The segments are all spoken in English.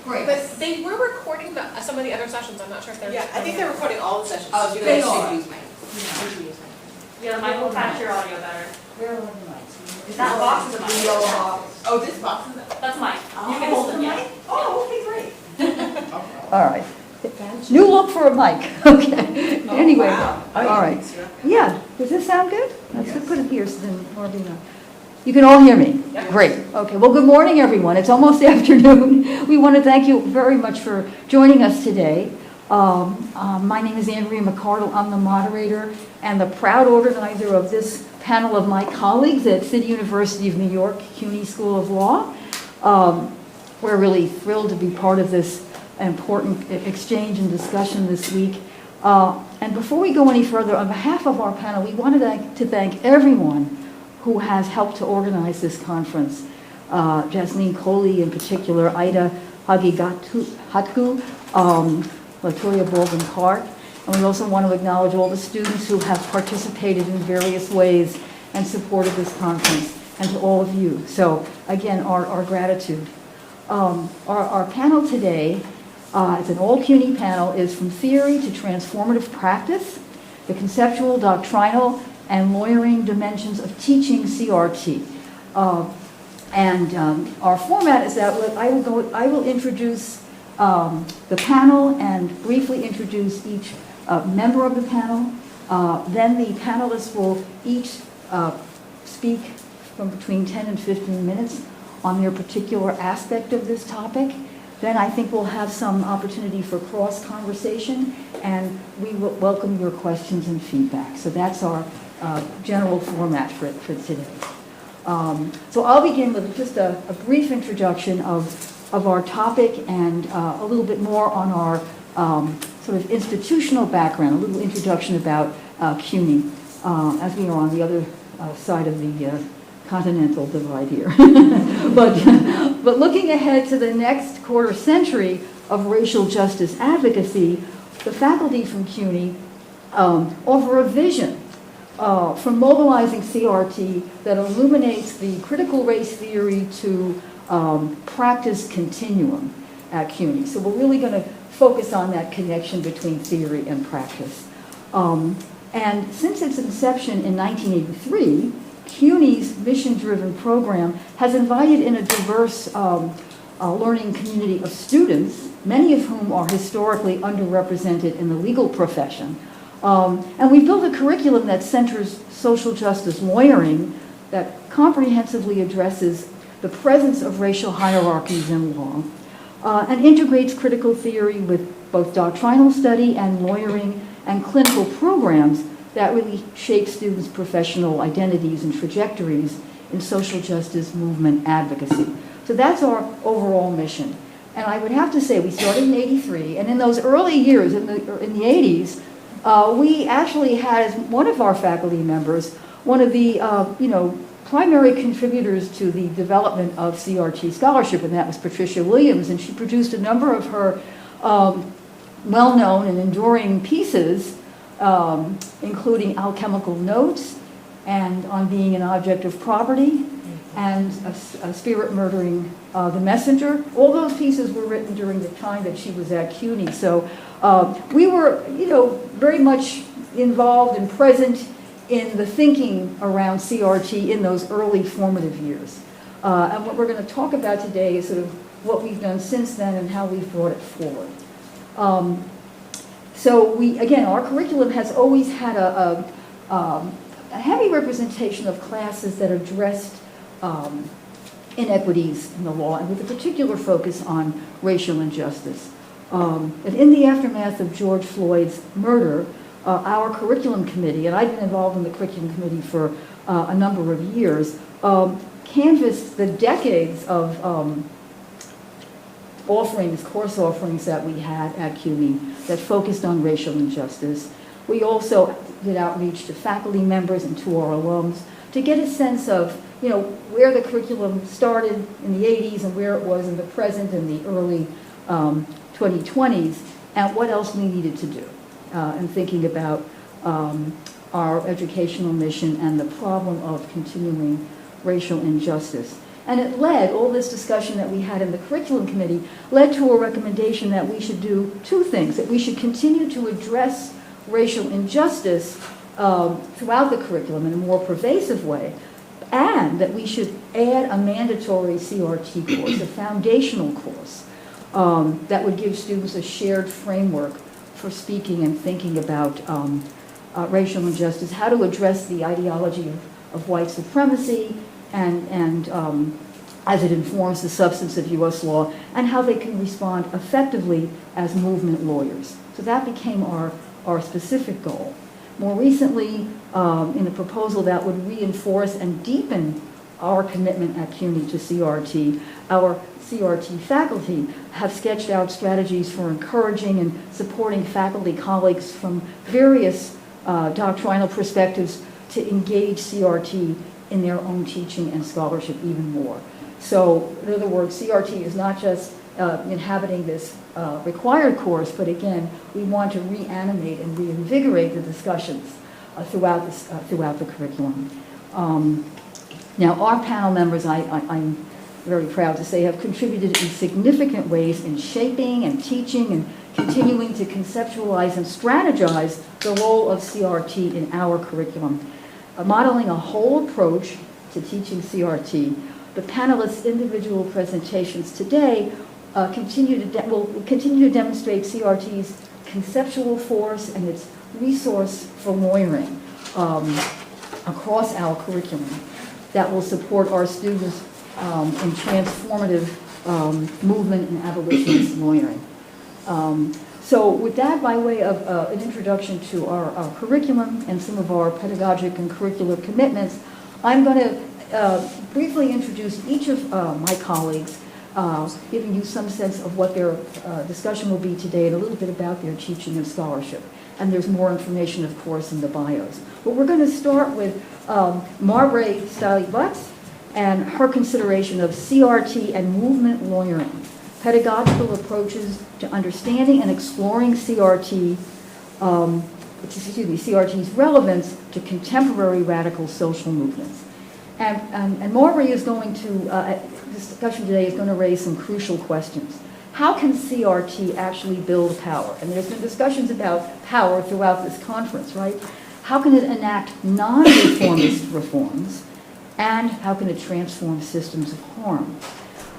Great. But they were recording some of the other sessions. I'm not sure if they're. Yeah, I think they're recording all the sessions. Oh, You they guys are. should use mine. You should use mine. Yeah, the mic will catch your audio better. Where are the mics? That box is a mic. The yellow box. Oh, this box is That's mine. Oh, You can hold it, the yeah. mic? Oh, okay, great. All right. New look for a mic. Okay. Anyway, wow. all right. Yeah, does this sound good? Let's put it here so then Marlena. You can all hear me? Great. Okay, well, good morning, everyone. It's almost afternoon. We want to thank you very much for joining us today. My name is Andrea McCardle. I'm the moderator and the proud organizer of this panel of my colleagues at City University of New York, CUNY School of Law. We're really thrilled to be part of this important exchange and discussion this week. And before we go any further, on behalf of our panel, we wanted to thank everyone who has helped to organize this conference. Jasmine Coley in particular, Ida Hatku, Latoya Baldwin-Clark. And we also want to acknowledge all the students who have participated in various ways and supported this conference, and to all of you. So again, our gratitude. Our panel today, it's an all CUNY panel, is From Theory to Transformative Practice, the Conceptual, Doctrinal, and Lawyering Dimensions of Teaching CRT. Our format is that I will introduce the panel and briefly introduce each member of the panel. Then the panelists will each speak from between 10 and 15 minutes on their particular aspect of this topic. Then I think we'll have some opportunity for cross-conversation, and we will welcome your questions and feedback. So that's our general format for today. So I'll begin with just a brief introduction of our topic and a little bit more on our sort of institutional background, a little introduction about CUNY, as we are on the other side of the continental divide here. But looking ahead to the next quarter century of racial justice advocacy, the faculty from CUNY offer a vision for mobilizing CRT that illuminates the critical race theory to practice continuum at CUNY. So we're really going to focus on that connection between theory and practice. And since its inception in 1983, CUNY's mission-driven program has invited in a diverse learning community of students, many of whom are historically underrepresented in the legal profession. And we've built a curriculum that centers social justice lawyering that comprehensively addresses the presence of racial hierarchies in law and integrates critical theory with both doctrinal study and lawyering and clinical programs that really shape students' professional identities and trajectories in social justice movement advocacy. So that's our overall mission. And I would have to say, we started in '83, and in those early years, in the '80s, we actually had as one of our faculty members, one of the primary contributors to the development of CRT scholarship, and that was Patricia Williams, and she produced a number of her well-known and enduring pieces, including Alchemical Notes, and On Being an Object of Property, and a Spirit Murdering the Messenger. All those pieces were written during the time that she was at CUNY. So we were, very much involved and present in the thinking around CRT in those early formative years. And what we're going to talk about today is sort of what we've done since then and how we've brought it forward. So our curriculum has always had a heavy representation of classes that addressed inequities in the law, and with a particular focus on racial injustice. And in the aftermath of George Floyd's murder, our curriculum committee, and I've been involved in the curriculum committee for a number of years, canvassed the decades of course offerings that we had at CUNY that focused on racial injustice. We also did outreach to faculty members and to our alums to get a sense of, where the curriculum started in the '80s and where it was in the present and the early 2020s, and what else we needed to do in thinking about our educational mission and the problem of continuing racial injustice. And it led, all this discussion that we had in the curriculum committee, led to a recommendation that we should do two things, that we should continue to address racial injustice throughout the curriculum in a more pervasive way, and that we should add a mandatory CRT course, a foundational course, that would give students a shared framework for speaking and thinking about racial injustice, how to address the ideology of white supremacy, and as it informs the substance of U.S. law, and how they can respond effectively as movement lawyers. So that became our specific goal. More recently, in a proposal that would reinforce and deepen our commitment at CUNY to CRT, our CRT faculty have sketched out strategies for encouraging and supporting faculty colleagues from various doctrinal perspectives to engage CRT in their own teaching and scholarship even more. So, in other words, CRT is not just inhabiting this required course, but again, we want to reanimate and reinvigorate the discussions throughout the curriculum. Now, our panel members, I'm very proud to say, have contributed in significant ways in shaping and teaching and continuing to conceptualize and strategize the role of CRT in our curriculum. Modeling a whole approach to teaching CRT, the panelists' individual presentations today will continue to demonstrate CRT's conceptual force and its resource for lawyering across our curriculum that will support our students in transformative movement and abolitionist lawyering. So with that, by way of an introduction to our curriculum and some of our pedagogic and curricular commitments, I'm going to briefly introduce each of my colleagues, giving you some sense of what their discussion will be today and a little bit about their teaching and scholarship. And there's more information, of course, in the bios. But we're going to start with Marbre Staley-Butts and her consideration of CRT and movement lawyering, pedagogical approaches to understanding and exploring CRT's relevance to contemporary radical social movements. And Marbre is going to, this discussion today is going to raise some crucial questions. How can CRT actually build power? And there's been discussions about power throughout this conference, right? How can it enact non-reformist reforms? And how can it transform systems of harm?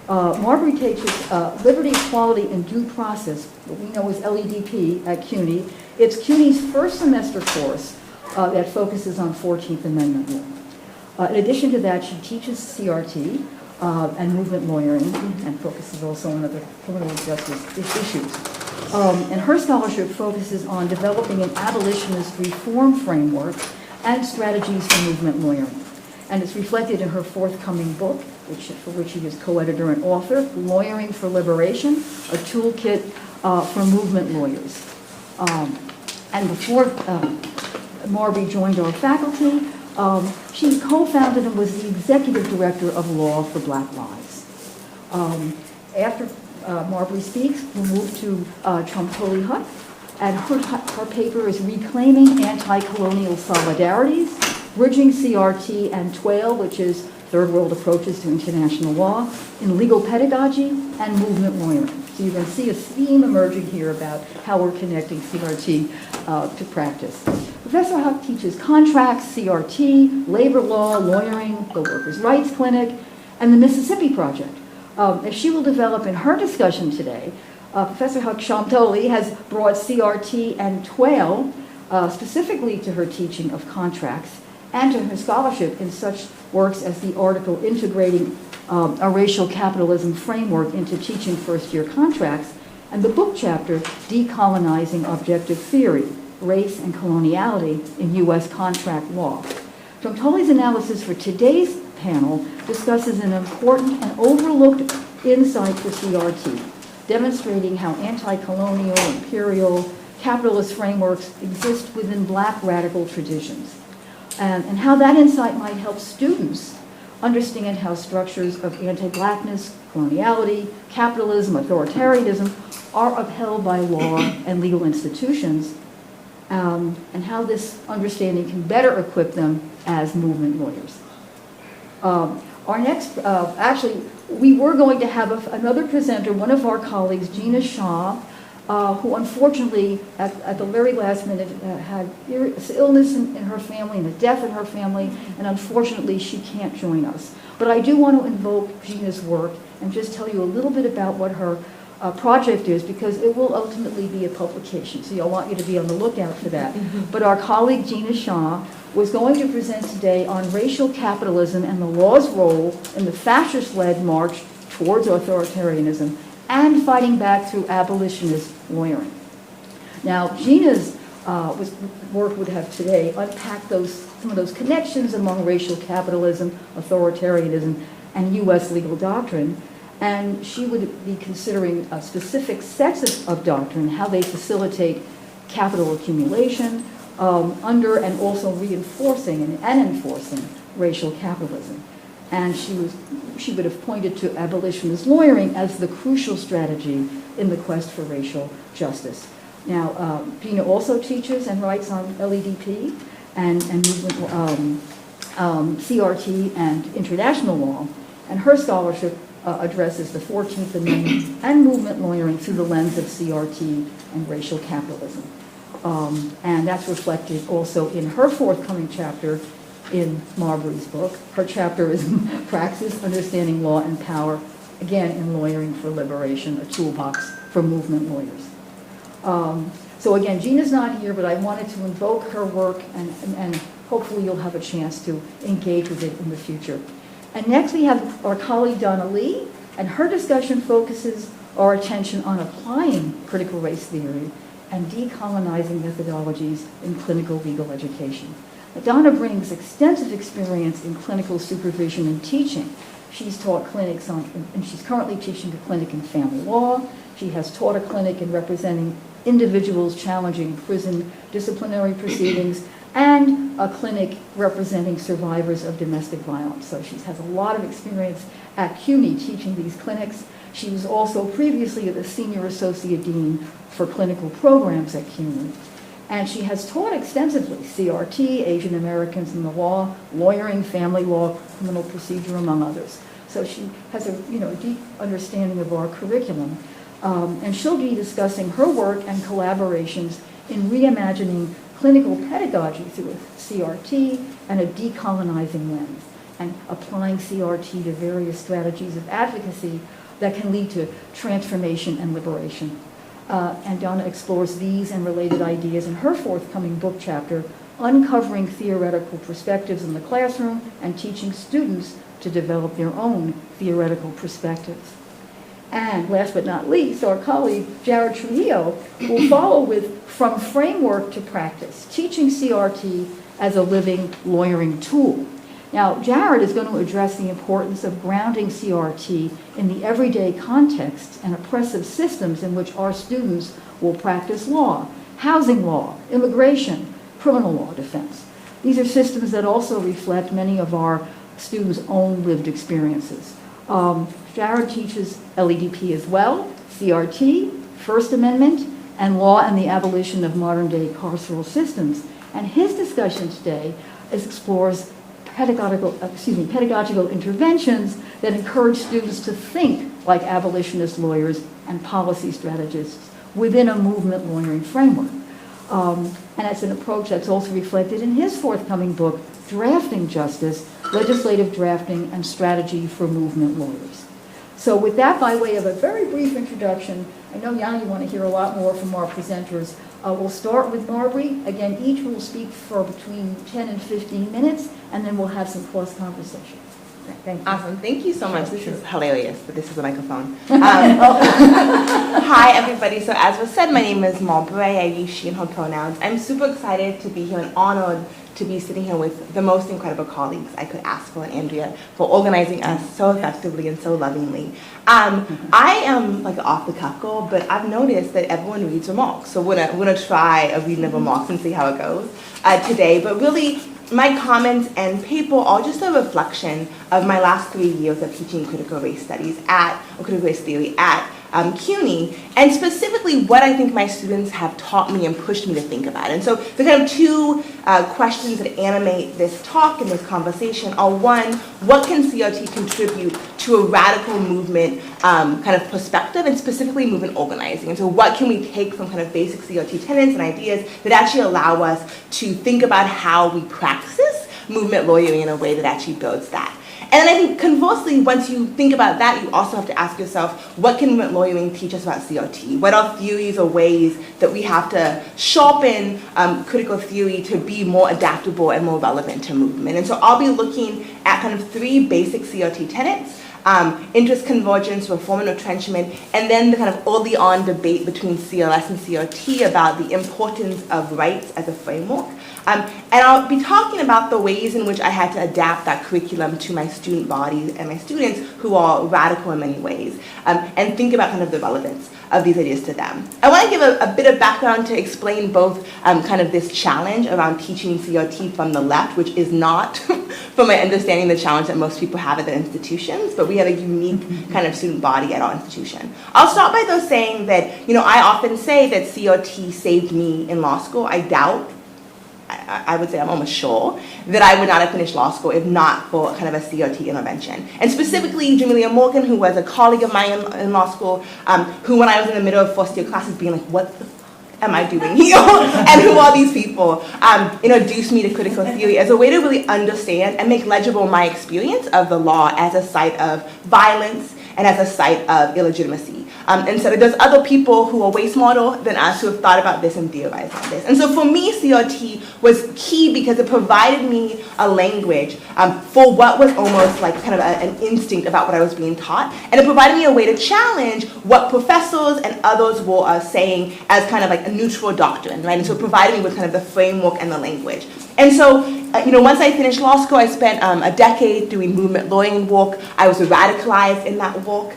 Marbre teaches Liberty, Equality, and Due Process, what we know as LEDP at CUNY. It's CUNY's first semester course that focuses on 14th Amendment law. In addition to that, she teaches CRT and movement lawyering and focuses also on other criminal justice issues. And her scholarship focuses on developing an abolitionist reform framework and strategies for movement lawyering. And it's reflected in her forthcoming book, for which she is co-editor and author, Lawyering for Liberation, a toolkit for movement lawyers. And before Marbre joined our faculty, she co-founded and was the executive director of Law for Black Lives. After Marbre speaks, we'll move to Tromtoli Hutt, and her paper is Reclaiming Anti-Colonial Solidarities, Bridging CRT and TWAIL, which is Third World Approaches to International Law, in Legal Pedagogy and Movement Lawyering. So you can see a theme emerging here about how we're connecting CRT to practice. Professor Huck teaches contracts, CRT, labor law, lawyering, the Workers' Rights Clinic, and the Mississippi Project. As she will develop in her discussion today, Professor Huck Tromtoli has brought CRT and TWAIL specifically to her teaching of contracts and to her scholarship in such works as the article Integrating a Racial Capitalism Framework into Teaching First-Year Contracts, and the book chapter Decolonizing Objective Theory, Race and Coloniality in U.S. Contract Law. Tromtoli's analysis for today's panel discusses an important and overlooked insight for CRT, demonstrating how anti-colonial, imperial, capitalist frameworks exist within Black radical traditions, and how that insight might help students understand how structures of anti-Blackness, coloniality, capitalism, authoritarianism are upheld by law and legal institutions, and how this understanding can better equip them as movement lawyers. Our next, actually, we were going to have another presenter, one of our colleagues, Gina Shaw, who unfortunately, at the very last minute, had illness in her family and a death in her family, and unfortunately she can't join us. But I do want to invoke Gina's work and just tell you a little bit about what her project is, because it will ultimately be a publication, so I want you to be on the lookout for that. But our colleague Gina Shaw was going to present today on racial capitalism and the law's role in the fascist-led march towards authoritarianism and fighting back through abolitionist lawyering. Now, Gina's work would have today unpacked some of those connections among racial capitalism, authoritarianism, and U.S. legal doctrine. And she would be considering specific sets of doctrine, how they facilitate capital accumulation, under and also reinforcing and enforcing racial capitalism. And she would have pointed to abolitionist lawyering as the crucial strategy in the quest for racial justice. Now, Gina also teaches and writes on LEDP and movement, CRT and international law, and her scholarship addresses the 14th Amendment and movement lawyering through the lens of CRT and racial capitalism. And that's reflected also in her forthcoming chapter in Marbury's book. Her chapter is Praxis, Understanding Law and Power, again in Lawyering for Liberation, a toolbox for movement lawyers. So again, Gina's not here, but I wanted to invoke her work, and hopefully you'll have a chance to engage with it in the future. And next we have our colleague Donna Lee, and her discussion focuses our attention on applying critical race theory and decolonizing methodologies in clinical legal education. Donna brings extensive experience in clinical supervision and teaching. She's taught clinics and she's currently teaching a clinic in family law. She has taught a clinic in representing individuals challenging prison disciplinary proceedings, and a clinic representing survivors of domestic violence. So she has a lot of experience at CUNY teaching these clinics. She was also previously the Senior Associate Dean for Clinical Programs at CUNY. And she has taught extensively CRT, Asian Americans in the law, lawyering, family law, criminal procedure, among others. So she has a deep understanding of our curriculum. And she'll be discussing her work and collaborations in reimagining clinical pedagogy through a CRT and a decolonizing lens, and applying CRT to various strategies of advocacy that can lead to transformation and liberation. And Donna explores these and related ideas in her forthcoming book chapter, Uncovering Theoretical Perspectives in the Classroom and Teaching Students to Develop Their Own Theoretical Perspectives. And last but not least, our colleague Jared Trujillo will follow with From Framework to Practice, Teaching CRT as a Living Lawyering Tool. Now, Jared is going to address the importance of grounding CRT in the everyday contexts and oppressive systems in which our students will practice law, housing law, immigration, criminal law defense. These are systems that also reflect many of our students' own lived experiences. Jared teaches LEDP as well, CRT, First Amendment, and law and the abolition of modern-day carceral systems. And his discussion today explores pedagogical interventions that encourage students to think like abolitionist lawyers and policy strategists within a movement lawyering framework. And that's an approach that's also reflected in his forthcoming book, Drafting Justice, Legislative Drafting and Strategy for Movement Lawyers. So with that, by way of a very brief introduction, I know now you want to hear a lot more from our presenters. We'll start with Marbury. Again, each will speak for between 10 and 15 minutes, and then we'll have some cross conversation. Thank you. Awesome. Thank you so much. This is hilarious, but this is a microphone. Hi, everybody. So as was said, my name is Marbury. I use she and her pronouns. I'm super excited to be here and honored to be sitting here with the most incredible colleagues I could ask for, Andrea, for organizing us so effectively and so lovingly. I am like an off-the-cuff girl, but I've noticed that everyone reads remarks. So we're gonna try a reading of remarks and see how it goes today. But really, my comments and paper are just a reflection of my last 3 years of teaching critical race studies critical race theory at CUNY, and specifically what I think my students have taught me and pushed me to think about. And so the kind of two questions that animate this talk and this conversation are, one, what can CRT contribute to a radical movement kind of perspective, and specifically movement organizing? And so what can we take from kind of basic CRT tenets and ideas that actually allow us to think about how we practice movement lawyering in a way that actually builds that? And then I think conversely, once you think about that, you also have to ask yourself, what can movement lawyering teach us about CRT? What are theories or ways that we have to sharpen critical theory to be more adaptable and more relevant to movement? And so I'll be looking at kind of three basic CRT tenets: interest convergence, reform and retrenchment, and then the kind of early on debate between CRS and CRT about the importance of rights as a framework. And I'll be talking about the ways in which I had to adapt that curriculum to my student body and my students, who are radical in many ways, and think about kind of the relevance of these ideas to them. I want to give a bit of background to explain both kind of this challenge around teaching CRT from the left, which is not, from my understanding, the challenge that most people have at their institutions, but we have a unique kind of student body at our institution. I'll start by though saying that, I often say that CRT saved me in law school. I doubt, I would say I'm almost sure, that I would not have finished law school if not for kind of a CRT intervention. And specifically, Jamelia Morgan, who was a colleague of mine in law school, who when I was in the middle of first year classes being like, what the am I doing here? And who are these people? Introduced me to critical theory as a way to really understand and make legible my experience of the law as a site of violence and as a site of illegitimacy. And so there's other people who are way smarter than us who have thought about this and theorized on this. And so for me, CRT was key because it provided me a language for what was almost like kind of an instinct about what I was being taught. And it provided me a way to challenge what professors and others were saying as kind of like a neutral doctrine, right? And so it provided me with kind of the framework and the language. And so, once I finished law school, I spent a decade doing movement lawyering work. I was radicalized in that work.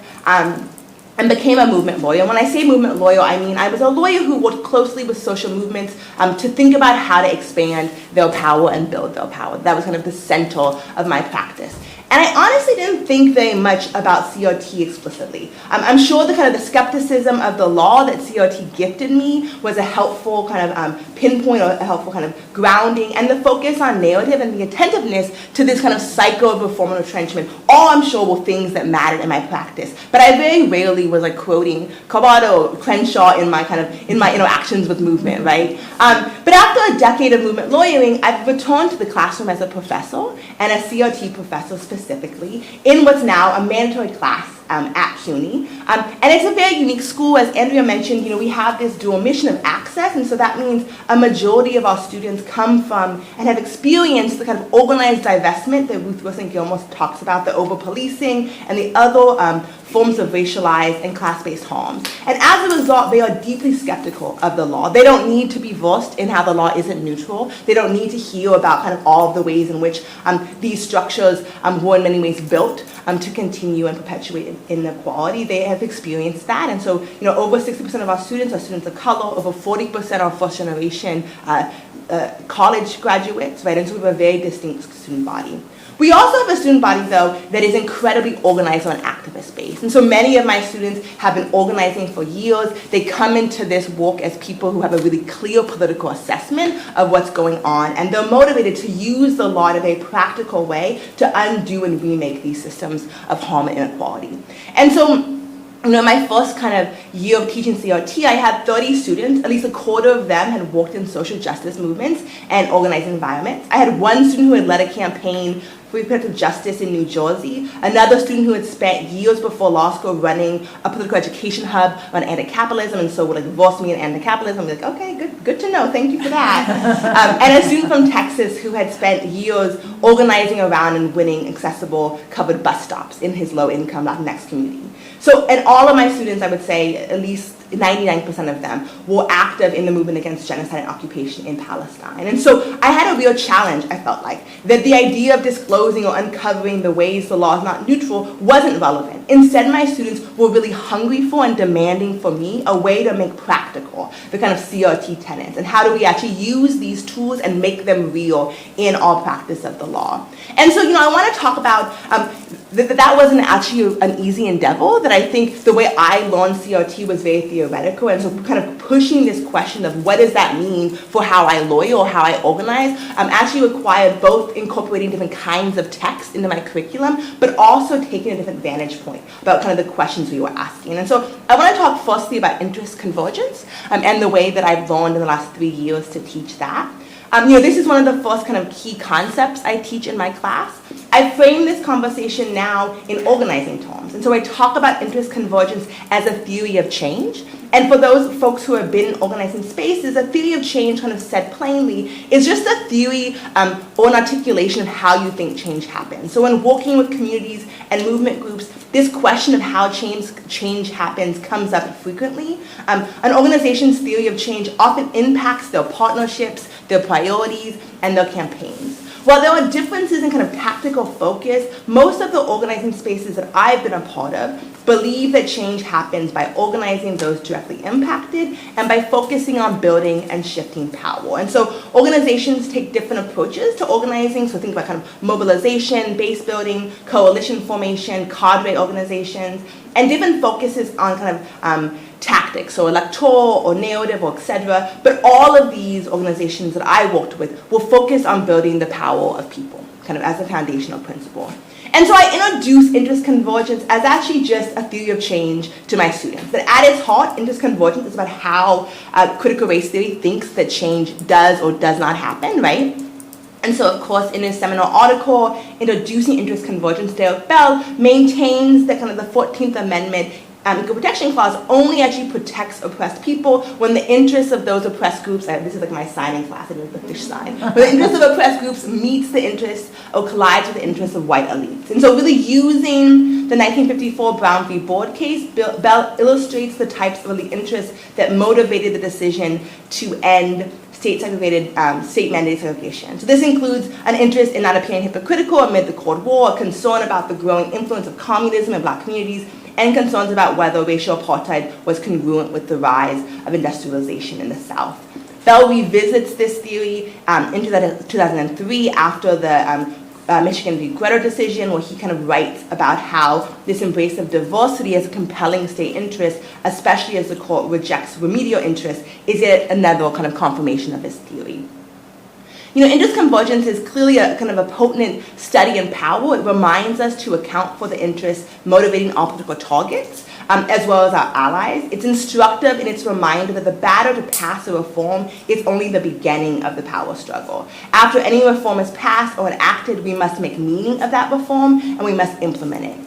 And became a movement lawyer. And when I say movement lawyer, I mean I was a lawyer who worked closely with social movements to think about how to expand their power and build their power. That was kind of the center of my practice. And I honestly didn't think very much about CRT explicitly. I'm sure the kind of the skepticism of the law that CRT gifted me was a helpful kind of pinpoint, or a helpful kind of grounding, and the focus on narrative and the attentiveness to this kind of cycle of reform and retrenchment, all I'm sure were things that mattered in my practice. But I very rarely was like quoting Carbado or Crenshaw in my interactions with movement, right? But after a decade of movement lawyering, I've returned to the classroom as a professor, and a CRT professor specifically, in what's now a mandatory class at CUNY. And it's a very unique school. As Andrea mentioned, we have this dual mission of access, and so that means a majority of our students come from and have experienced the kind of organized divestment that Ruth Wilson-Gilmore talks about, the over-policing and the other forms of racialized and class-based harms. And as a result, they are deeply skeptical of the law. They don't need to be versed in how the law isn't neutral. They don't need to hear about kind of all of the ways in which these structures were in many ways built to continue and perpetuate inequality. They have experienced that. And so, over 60% of our students are students of color, over 40% are first generation college graduates, right? And so we have a very distinct student body. We also have a student body, though, that is incredibly organized on activist base. And so many of my students have been organizing for years. They come into this work as people who have a really clear political assessment of what's going on, and they're motivated to use the law in a very practical way to undo and remake these systems of harm and inequality. And so, my first kind of year of teaching CRT, I had 30 students. At least a quarter of them had worked in social justice movements and organized environments. I had one student who had led a campaign for reproductive justice in New Jersey, another student who had spent years before law school running a political education hub on anti-capitalism, and so would like verse me in anti-capitalism. I'm like, okay, good to know, thank you for that. And a student from Texas who had spent years organizing around and winning accessible covered bus stops in his low-income Latinx community. So, and all of my students, I would say, at least 99% of them were active in the movement against genocide and occupation in Palestine. And so I had a real challenge, I felt like, that the idea of disclosing or uncovering the ways the law is not neutral wasn't relevant. Instead, my students were really hungry for and demanding for me a way to make practical the kind of CRT tenets, and how do we actually use these tools and make them real in our practice of the law. And so, I want to talk about that wasn't actually an easy endeavor, that I think the way I learned CRT was very theoretical, and so kind of pushing this question of what does that mean for how I lawyer or how I organize actually required both incorporating different kinds of text into my curriculum, but also taking a different vantage point about kind of the questions we were asking. And so I want to talk firstly about interest convergence and the way that I've learned in the last 3 years to teach that. This is one of the first kind of key concepts I teach in my class. I frame this conversation now in organizing terms. And so I talk about interest convergence as a theory of change. And for those folks who have been in organizing spaces, a theory of change, kind of said plainly, is just a theory or an articulation of how you think change happens. So when working with communities and movement groups, this question of how change happens comes up frequently. An organization's theory of change often impacts their partnerships, their priorities, and their campaigns. While there are differences in kind of tactical focus, most of the organizing spaces that I've been a part of believe that change happens by organizing those directly impacted and by focusing on building and shifting power. And so organizations take different approaches to organizing. So think about kind of mobilization, base building, coalition formation, cadre organizations, and different focuses on kind of tactics, so electoral or narrative or etc. But all of these organizations that I worked with will focus on building the power of people, kind of as a foundational principle. And so I introduce interest convergence as actually just a theory of change to my students. That at its heart, interest convergence is about how critical race theory thinks that change does or does not happen, right? And so, of course, in his seminal article, Introducing Interest Convergence, Derek Bell maintains that kind of the 14th Amendment Equal Protection Clause only actually protects oppressed people when the interests of those oppressed groups, this is like my signing class, it is the fish sign, when the interests of oppressed groups meets the interests or collides with the interests of white elites. And so really using the 1954 Brown v. Board case, Bell illustrates the types of elite interests that motivated the decision to end state-mandated segregation. So this includes an interest in not appearing hypocritical amid the Cold War, a concern about the growing influence of communism in black communities, and concerns about whether racial apartheid was congruent with the rise of industrialization in the South. Bell revisits this theory in 2003 after the Michigan v. Greta decision, where he kind of writes about how this embrace of diversity as a compelling state interest, especially as the court rejects remedial interest, is yet another kind of confirmation of his theory. Interest convergence is clearly a kind of a potent study in power. It reminds us to account for the interests motivating our political targets, as well as our allies. It's instructive in its reminder that the battle to pass a reform is only the beginning of the power struggle. After any reform is passed or enacted, we must make meaning of that reform, and we must implement it.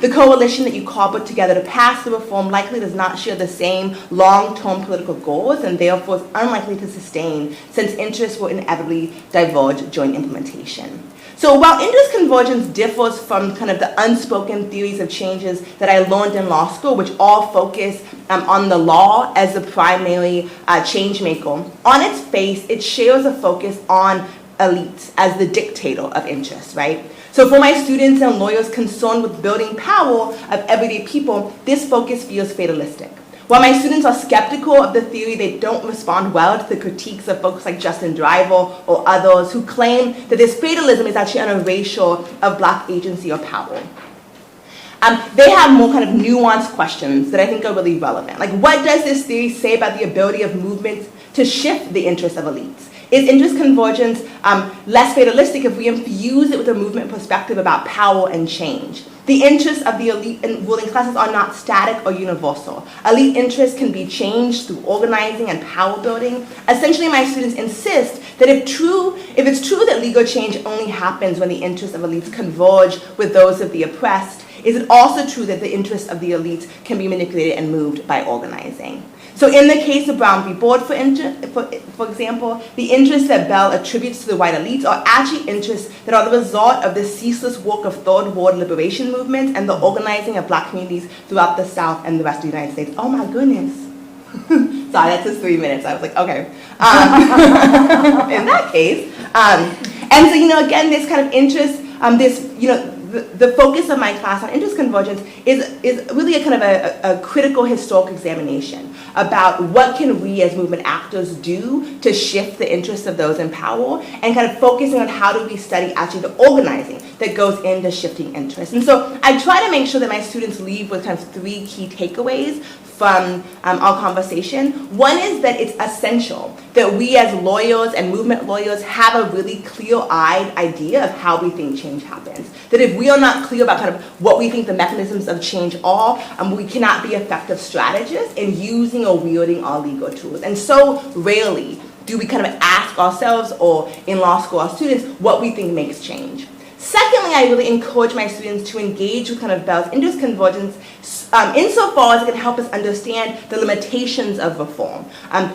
The coalition that you cobbled together to pass the reform likely does not share the same long-term political goals and therefore is unlikely to sustain, since interests will inevitably diverge during implementation. So while interest convergence differs from kind of the unspoken theories of changes that I learned in law school, which all focus on the law as the primary change maker, on its face, it shares a focus on elites as the dictator of interest, right? So for my students and lawyers concerned with building power of everyday people, this focus feels fatalistic. While my students are skeptical of the theory, they don't respond well to the critiques of folks like Justin Driver or others who claim that this fatalism is actually an erasure of black agency or power. They have more kind of nuanced questions that I think are really relevant. Like, what does this theory say about the ability of movements to shift the interests of elites? Is interest convergence less fatalistic if we infuse it with a movement perspective about power and change? The interests of the elite and ruling classes are not static or universal. Elite interests can be changed through organizing and power building. Essentially, my students insist that if it's true that legal change only happens when the interests of elites converge with those of the oppressed, is it also true that the interests of the elites can be manipulated and moved by organizing? So in the case of Brown v. Board, for example, the interests that Bell attributes to the white elites are actually interests that are the result of the ceaseless work of third world liberation movements and the organizing of black communities throughout the South and the rest of the United States. Oh my goodness. Sorry, that's just 3 minutes. I was like, okay. In that case. And so, again, this kind of interest this, the focus of my class on interest convergence is really a kind of a critical historical examination about what can we as movement actors do to shift the interests of those in power, and kind of focusing on how do we study actually the organizing that goes into shifting interests. And so I try to make sure that my students leave with kind of 3 key takeaways from our conversation. One is that it's essential that we as lawyers and movement lawyers have a really clear-eyed idea of how we think change happens. That if we are not clear about kind of what we think the mechanisms of change are, we cannot be effective strategists in using or wielding our legal tools. And so rarely do we kind of ask ourselves, or in law school our students, what we think makes change. Secondly, I really encourage my students to engage with kind of Bell's interest convergence insofar as it can help us understand the limitations of reform,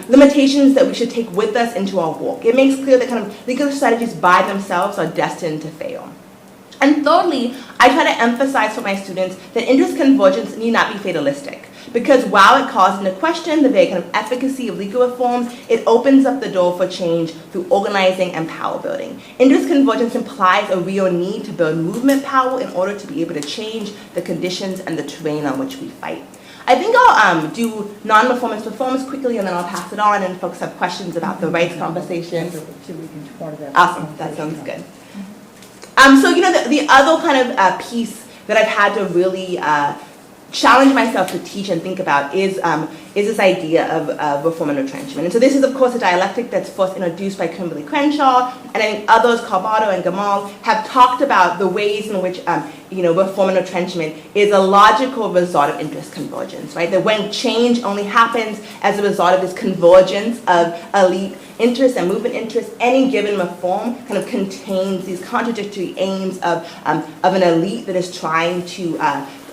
limitations that we should take with us into our work. It makes clear that kind of legal strategies by themselves are destined to fail. And thirdly, I try to emphasize for my students that interest convergence need not be fatalistic, because while it calls into question the very kind of efficacy of legal reforms, it opens up the door for change through organizing and power building. Interest convergence implies a real need to build movement power in order to be able to change the conditions and the terrain on which we fight. I think I'll do non-reformist reforms quickly, and then I'll pass it on, and folks have questions about the rights conversation. Awesome, that sounds good. So the other kind of piece that I've had to really challenge myself to teach and think about is this idea of reform and retrenchment. And so this is, of course, a dialectic that's first introduced by Kimberly Crenshaw, and I think others, Carvalho and Gamal, have talked about the ways in which reform and retrenchment is a logical result of interest convergence, right? That when change only happens as a result of this convergence of elite interests and movement interests, any given reform kind of contains these contradictory aims of an elite that is trying to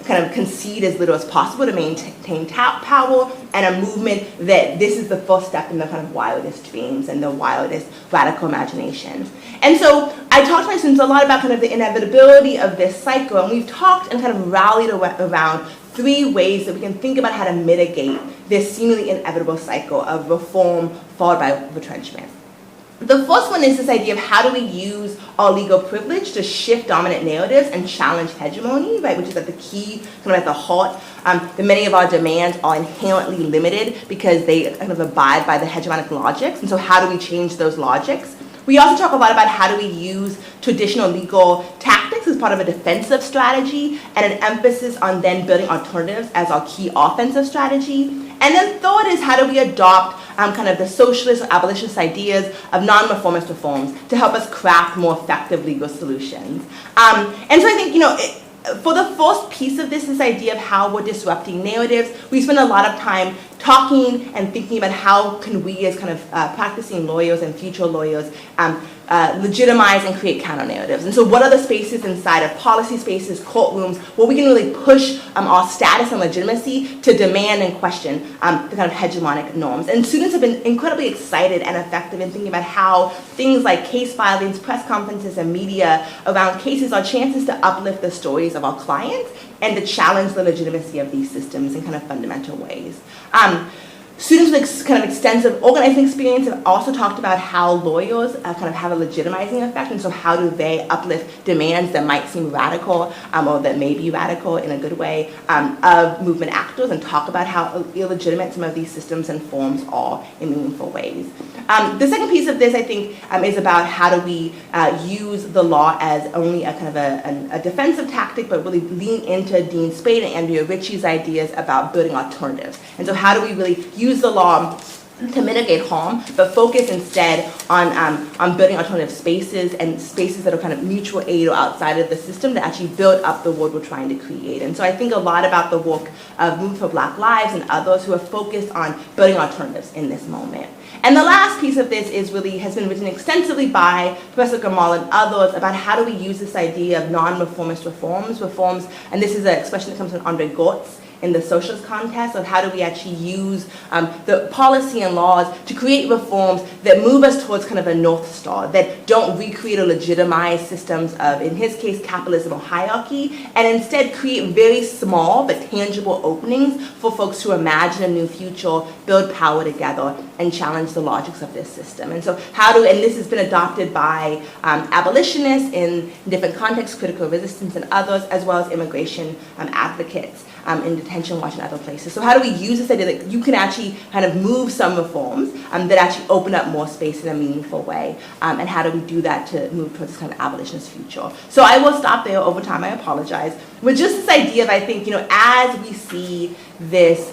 kind of concede as little as possible to maintain power, and a movement that this is the first step in the kind of wildest dreams and the wildest radical imaginations. And so I talked to my students a lot about kind of the inevitability of this cycle, and we've talked and kind of rallied around 3 ways that we can think about how to mitigate this seemingly inevitable cycle of reform followed by retrenchment. The first one is this idea of how do we use our legal privilege to shift dominant narratives and challenge hegemony, right, which is at the key, kind of at the heart. That many of our demands are inherently limited because they kind of abide by the hegemonic logics, and so how do we change those logics? We also talk a lot about how do we use traditional legal tactics as part of a defensive strategy, and an emphasis on then building alternatives as our key offensive strategy. And then third is how do we adopt kind of the socialist or abolitionist ideas of non-reformist reforms to help us craft more effective legal solutions. And so I think, for the first piece of this idea of how we're disrupting narratives, we spend a lot of time talking and thinking about how can we as kind of practicing lawyers and future lawyers legitimize and create counter-narratives. And so what are the spaces inside of policy spaces, courtrooms, where we can really push our status and legitimacy to demand and question the kind of hegemonic norms. And students have been incredibly excited and effective in thinking about how things like case filings, press conferences, and media around cases are chances to uplift the stories of our clients and to challenge the legitimacy of these systems in kind of fundamental ways. Students with kind of extensive organizing experience have also talked about how lawyers kind of have a legitimizing effect, and so how do they uplift demands that might seem radical or that may be radical in a good way of movement actors, and talk about how illegitimate some of these systems and forms are in meaningful ways. The second piece of this, I think, is about how do we use the law as only a kind of a defensive tactic, but really lean into Dean Spade and Andrea Ritchie's ideas about building alternatives. And so how do we really use the law to mitigate harm, but focus instead on building alternative spaces and spaces that are kind of mutual aid or outside of the system to actually build up the world we're trying to create. And so I think a lot about the work of Movement for Black Lives and others who are focused on building alternatives in this moment. And the last piece of this has been written extensively by Professor Gamal and others about how do we use this idea of non-reformist reforms, and this is an expression that comes from Andre Gortz in the socialist context, of how do we actually use the policy and laws to create reforms that move us towards kind of a North Star, that don't recreate or legitimize systems of, in his case, capitalism or hierarchy, and instead create very small but tangible openings for folks to imagine a new future, build power together, and challenge the logics of this system. And so and this has been adopted by abolitionists in different contexts, critical resistance and others, as well as immigration advocates in detention watch and other places. So how do we use this idea that you can actually kind of move some reforms that actually open up more space in a meaningful way? And how do we do that to move towards this kind of abolitionist future? So I will stop there. Over time, I apologize. But just this idea of, I think, as we see this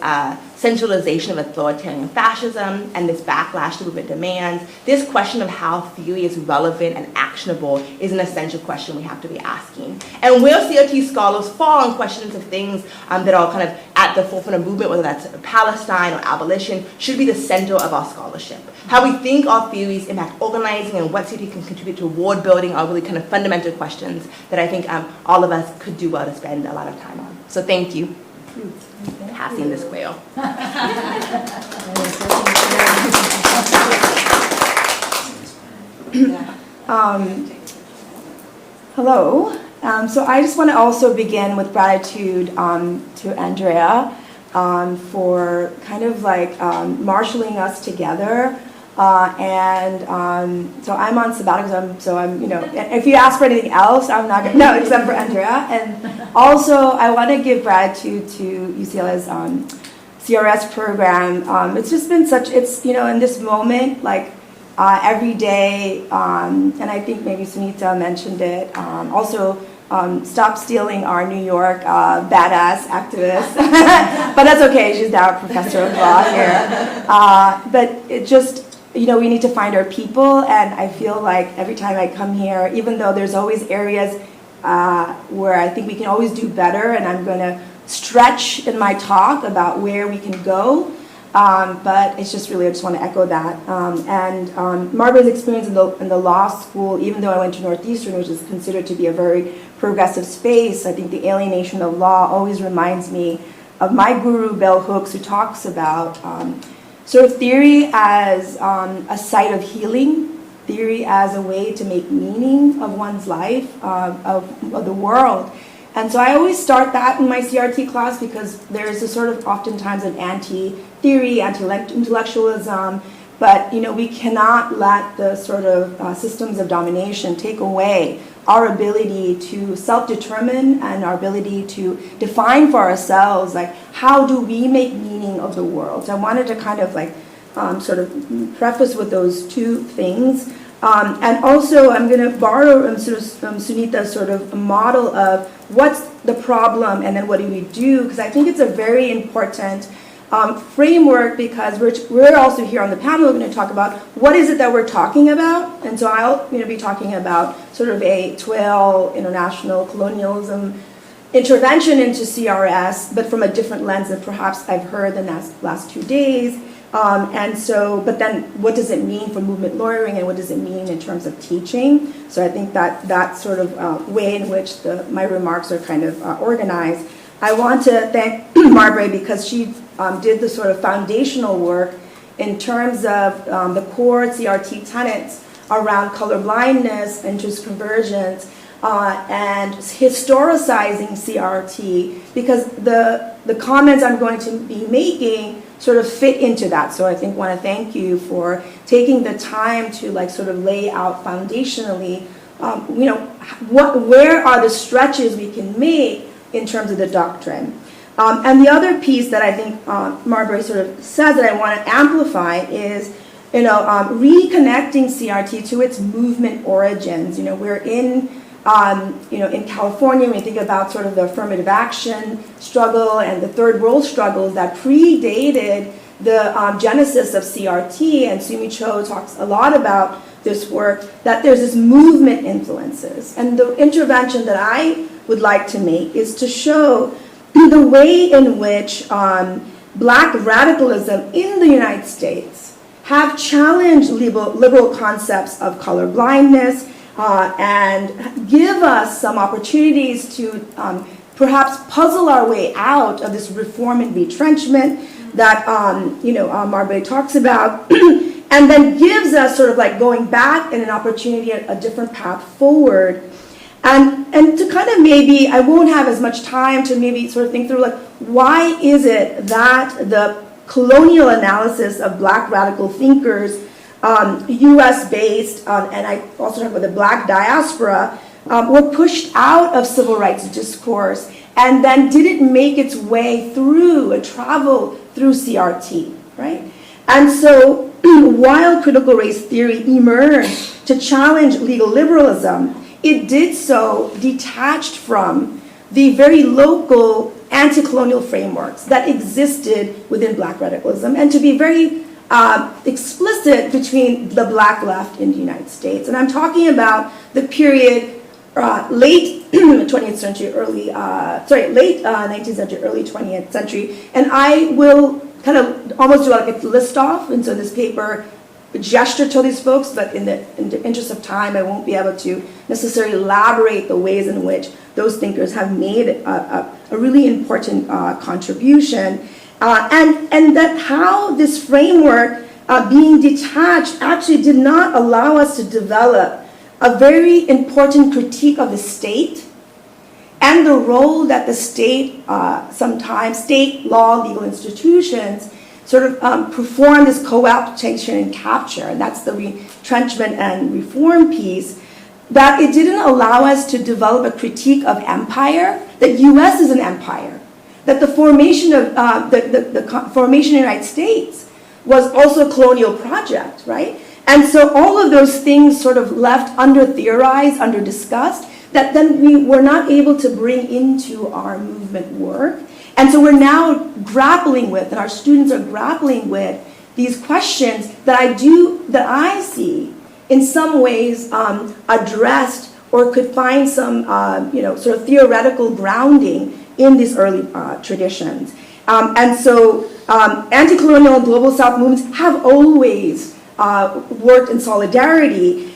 centralization of authoritarian fascism and this backlash to movement demands, this question of how theory is relevant and actionable is an essential question we have to be asking. And where CRT scholars fall on questions of things that are kind of at the forefront of movement, whether that's Palestine or abolition, should be the center of our scholarship. How we think our theories impact organizing and what CRT can contribute to ward building are really kind of fundamental questions that I think all of us could do well to spend a lot of time on. So thank you. Passing the square. Hello. So I just want to also begin with gratitude to Andrea for kind of like marshaling us together. So I'm on sabbatical, so I'm, if you ask for anything else, I'm not going to, no, except for Andrea. And also, I want to give gratitude to UCLA's CRS program. It's just been in this moment, like every day, and I think maybe Sunita mentioned it, also stop stealing our New York badass activist. But that's okay, she's now a professor of law here. But it just, we need to find our people, and I feel like every time I come here, even though there's always areas where I think we can always do better, and I'm going to stretch in my talk about where we can go, but it's just really, I just want to echo that. Margaret's experience in the law school, even though I went to Northeastern, which is considered to be a very progressive space, I think the alienation of law always reminds me of my guru, Bell Hooks, who talks about sort of theory as a site of healing, theory as a way to make meaning of one's life, of the world. And so I always start that in my CRT class because there's a sort of oftentimes an anti-theory, anti-intellectualism, but we cannot let the sort of systems of domination take away our ability to self-determine and our ability to define for ourselves, like, how do we make meaning of the world? So I wanted to kind of like sort of preface with those two things. And also I'm going to borrow Sunita's sort of model of what's the problem and then what do we do, because I think it's a very important framework, because we're also here on the panel, we're going to talk about what is it that we're talking about. And so I'll be talking about sort of a TWIL, international colonialism intervention into CRS, but from a different lens than perhaps I've heard the last 2 days. But then what does it mean for movement lawyering, and what does it mean in terms of teaching? So I think that sort of way in which my remarks are kind of organized. I want to thank Margaret because she did the sort of foundational work in terms of the core CRT tenets around colorblindness, interest convergence, and historicizing CRT, because the comments I'm going to be making sort of fit into that. So I think want to thank you for taking the time to like sort of lay out foundationally, where are the stretches we can make in terms of the doctrine. And the other piece that I think Marbury sort of says that I want to amplify is, reconnecting CRT to its movement origins. We're in California, when we think about sort of the affirmative action struggle and the third world struggles that predated the genesis of CRT, and Sumi Cho talks a lot about this work, that there's this movement influences. And the intervention that I would like to make is to show the way in which black radicalism in the United States have challenged liberal concepts of colorblindness, and give us some opportunities to perhaps puzzle our way out of this reform and retrenchment that Marbury talks about, and then gives us sort of like going back and an opportunity, a different path forward. And to kind of maybe, I won't have as much time to maybe sort of think through like, why is it that the colonial analysis of Black radical thinkers, US-based, and I also talk about the Black diaspora, were pushed out of civil rights discourse and then didn't make its way through and travel through CRT, right? And so while critical race theory emerged to challenge legal liberalism, it did so detached from the very local anti-colonial frameworks that existed within Black radicalism, and to be very explicit between the Black left in the United States. And I'm talking about the period late 20th century, late 19th century, early 20th century. And I will kind of almost do like a list off, and so this paper gesture to these folks, but in the interest of time, I won't be able to necessarily elaborate the ways in which those thinkers have made a really important contribution, and that how this framework being detached actually did not allow us to develop a very important critique of the state and the role that the state, sometimes state law, legal institutions, sort of perform this co-optation and capture, and that's the retrenchment and reform piece, that it didn't allow us to develop a critique of empire, that US is an empire, that the formation of the formation of the United States was also a colonial project, right? And so all of those things sort of left under-theorized, under-discussed, that then we were not able to bring into our movement work. And so we're now grappling with, and our students are grappling with, these questions that I see in some ways addressed or could find some sort of theoretical grounding in these early traditions. And so anti-colonial and global South movements have always worked in solidarity.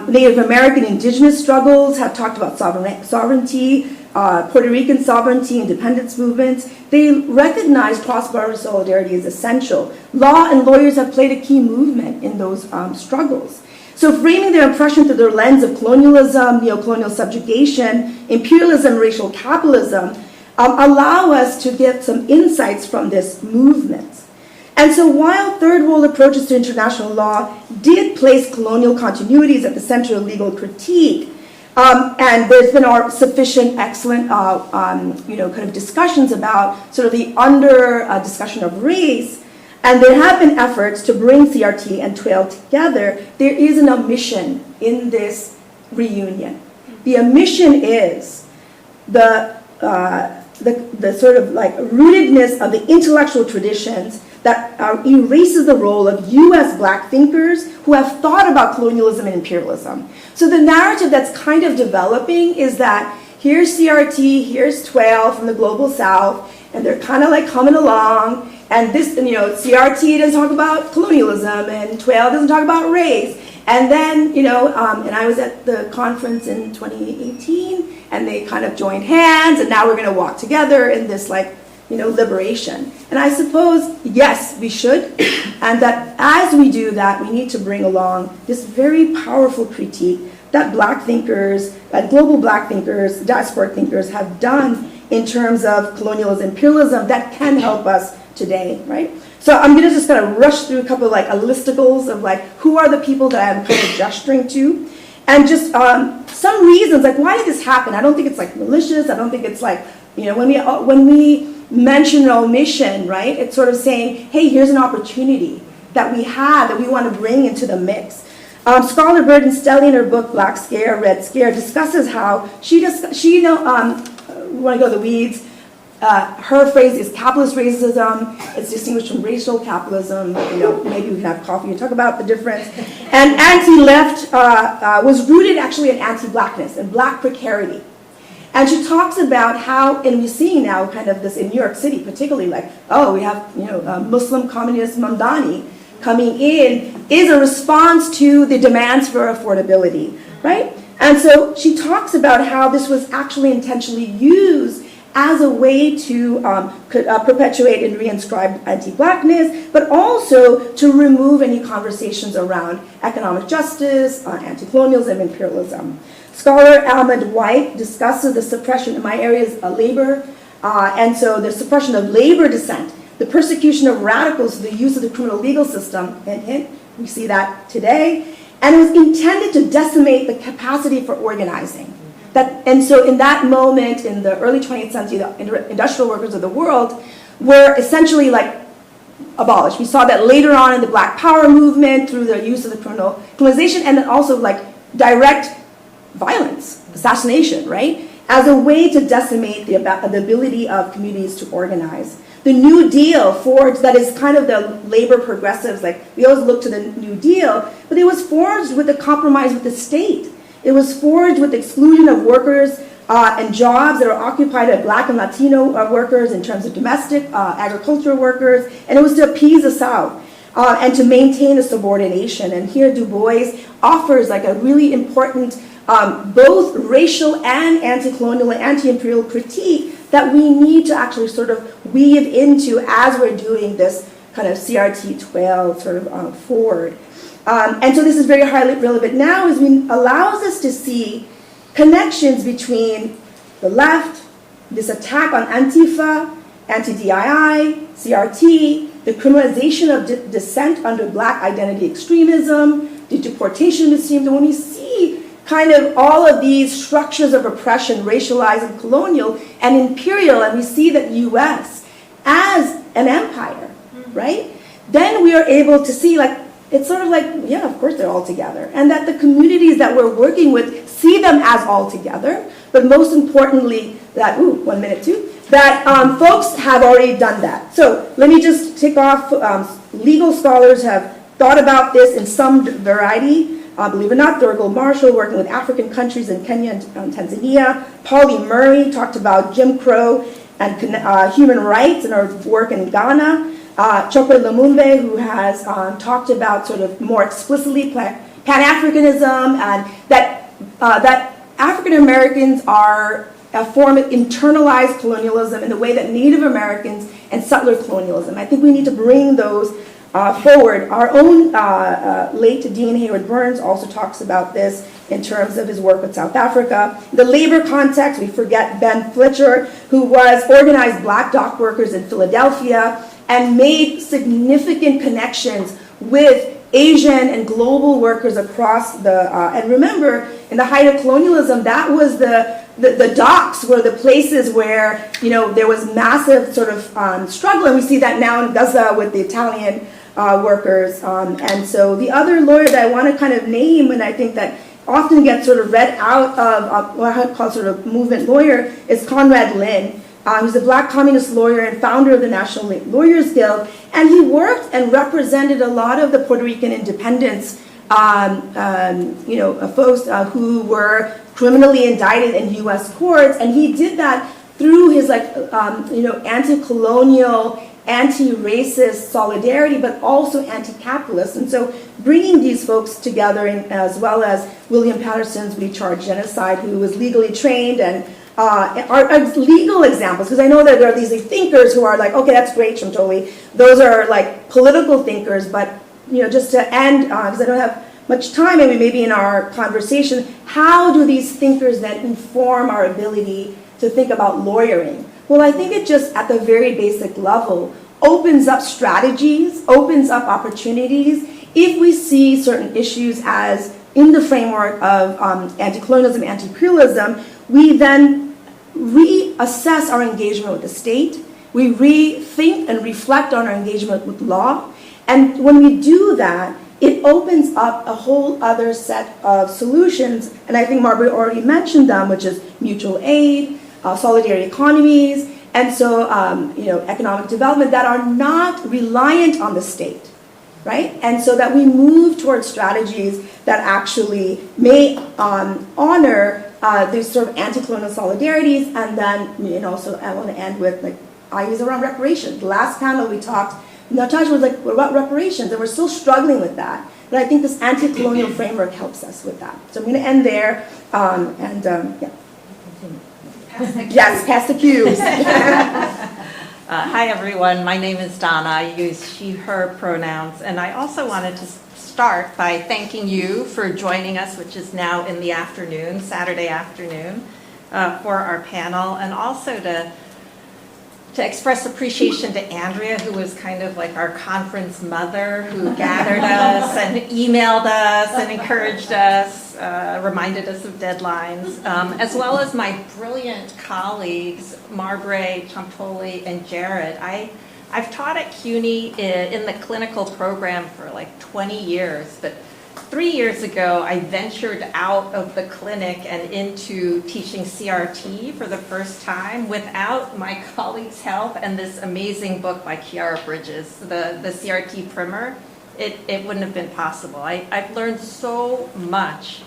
Native American indigenous struggles have talked about sovereignty, Puerto Rican sovereignty, independence movements. They recognize cross-border solidarity as essential. Law and lawyers have played a key movement in those struggles. So framing their oppression through their lens of colonialism, neo-colonial subjugation, imperialism, racial capitalism, allow us to get some insights from this movement. And so while third world approaches to international law did place colonial continuities at the center of legal critique, and there's been sufficient, excellent, kind of discussions about sort of the discussion of race, and there have been efforts to bring CRT and TWAIL together, there is an omission in this reunion. The omission is the sort of like rootedness of the intellectual traditions that erases the role of US Black thinkers who have thought about colonialism and imperialism. So the narrative that's kind of developing is that here's CRT, here's TWAIL from the global South, and they're kind of like coming along, and this, CRT doesn't talk about colonialism, and TWAIL doesn't talk about race. And then, and I was at the conference in 2018, and they kind of joined hands, and now we're going to walk together in this liberation. And I suppose, yes, we should, and that as we do that, we need to bring along this very powerful critique that Black thinkers, that global Black thinkers, diasporic thinkers have done in terms of colonialism, imperialism, that can help us today, right? So I'm going to just kind of rush through a couple of listicles of who are the people that I'm kind of gesturing to, and just some reasons, why did this happen? I don't think it's malicious. I don't think it's when we mention an omission, right? It's sort of saying, hey, here's an opportunity that we have that we want to bring into the mix. Scholar Burton Stelly in her book Black Scare, Red Scare discusses how we want to go to the weeds. Her phrase is capitalist racism. It's distinguished from racial capitalism. Maybe we can have coffee and talk about the difference. And anti-left was rooted actually in anti-Blackness and Black precarity. And she talks about how, and we see now kind of this in New York City, particularly we have Muslim communist Mamdani coming in, is a response to the demands for affordability, right? And so she talks about how this was actually intentionally used as a way to perpetuate and reinscribe anti-blackness, but also to remove any conversations around economic justice, anti-colonialism, imperialism. Scholar Ahmed White discusses the suppression, in my area is labor, and so the suppression of labor dissent, the persecution of radicals, the use of the criminal legal system, and we see that today, and it was intended to decimate the capacity for organizing. And so in that moment, in the early 20th century, the industrial workers of the world were essentially like abolished. We saw that later on in the Black Power movement through the use of the criminalization, and then also like direct violence, assassination, right? As a way to decimate the ability of communities to organize. The New Deal forged, that is kind of the labor progressives, like we always look to the New Deal, but it was forged with a compromise with the state. It was forged with exclusion of workers and jobs that are occupied by Black and Latino workers in terms of domestic agricultural workers, and it was to appease the South and to maintain a subordination. And here Du Bois offers like a really important both racial and anti-colonial and anti-imperial critique that we need to actually sort of weave into as we're doing this kind of CRT 12 sort of forward. And so this is very highly relevant now as we allows us to see connections between the left, this attack on Antifa, anti-DII, CRT, the criminalization of dissent under Black identity extremism, the deportation regime. When we see kind of all of these structures of oppression, racialized and colonial and imperial, and we see that U.S. as an empire, right? Then we are able to see like, it's sort of like, yeah, of course they're all together. And that the communities that we're working with see them as all together, but most importantly, that, 1 minute too, that folks have already done that. So let me just tick off, legal scholars have thought about this in some variety. Believe it or not, Thurgood Marshall working with African countries in Kenya and Tanzania. Polly Murray talked about Jim Crow and human rights in her work in Ghana. Chokwe Lumumbe, who has talked about sort of more explicitly Pan-Africanism and that African Americans are a form of internalized colonialism in the way that Native Americans and settler colonialism. I think we need to bring those forward. Our own late Dean Hayward Burns also talks about this in terms of his work with South Africa. The labor context, we forget Ben Fletcher, who was organized Black dock workers in Philadelphia and made significant connections with Asian and global workers across the, and remember, in the height of colonialism, that was the docks were the places where, you know, there was massive sort of struggle, and we see that now in Gaza with the Italian workers. And so the other lawyer that I want to kind of name, and I think that often gets sort of read out of what I call sort of movement lawyer, is Conrad Lynn. Who's a Black communist lawyer and founder of the National Lawyers Guild, and he worked and represented a lot of the Puerto Rican independents, folks who were criminally indicted in U.S. courts, and he did that through his anti-colonial, anti-racist solidarity, but also anti-capitalist. And so bringing these folks together, as well as William Patterson's We Charge Genocide, who was legally trained and are legal examples, because I know that there are these thinkers who are like, okay, that's great, Shantoli. Those are like political thinkers, but just to end, because I don't have much time, and maybe in our conversation, how do these thinkers then inform our ability to think about lawyering? Well, I think it just, at the very basic level, opens up strategies, opens up opportunities. If we see certain issues as in the framework of anti-colonialism, anti-imperialism, we then reassess our engagement with the state. We rethink and reflect on our engagement with law. And when we do that, it opens up a whole other set of solutions. And I think Margaret already mentioned them, which is mutual aid, solidarity economies, and so economic development that are not reliant on the state, right? And so that we move towards strategies that actually may honor these sort of anti-colonial solidarities. And then, also I want to end with ideas around reparations. The last panel we talked, Natasha was like, what about reparations? And we're still struggling with that. But I think this anti-colonial framework helps us with that. So I'm going to end there. Yes, pass the cues. Hi, everyone. My name is Donna. I use she, her pronouns. And I also wanted to start by thanking you for joining us, which is now in the afternoon, Saturday afternoon, for our panel. And also to express appreciation to Andrea, who was kind of like our conference mother, who gathered us and emailed us and encouraged us, reminded us of deadlines, as well as my brilliant colleagues, Marbre, Champoli, and Jared. I've taught at CUNY in the clinical program for like 20 years, but 3 years ago, I ventured out of the clinic and into teaching CRT for the first time without my colleagues' help and this amazing book by Kiara Bridges, the CRT primer. It wouldn't have been possible. I've learned so much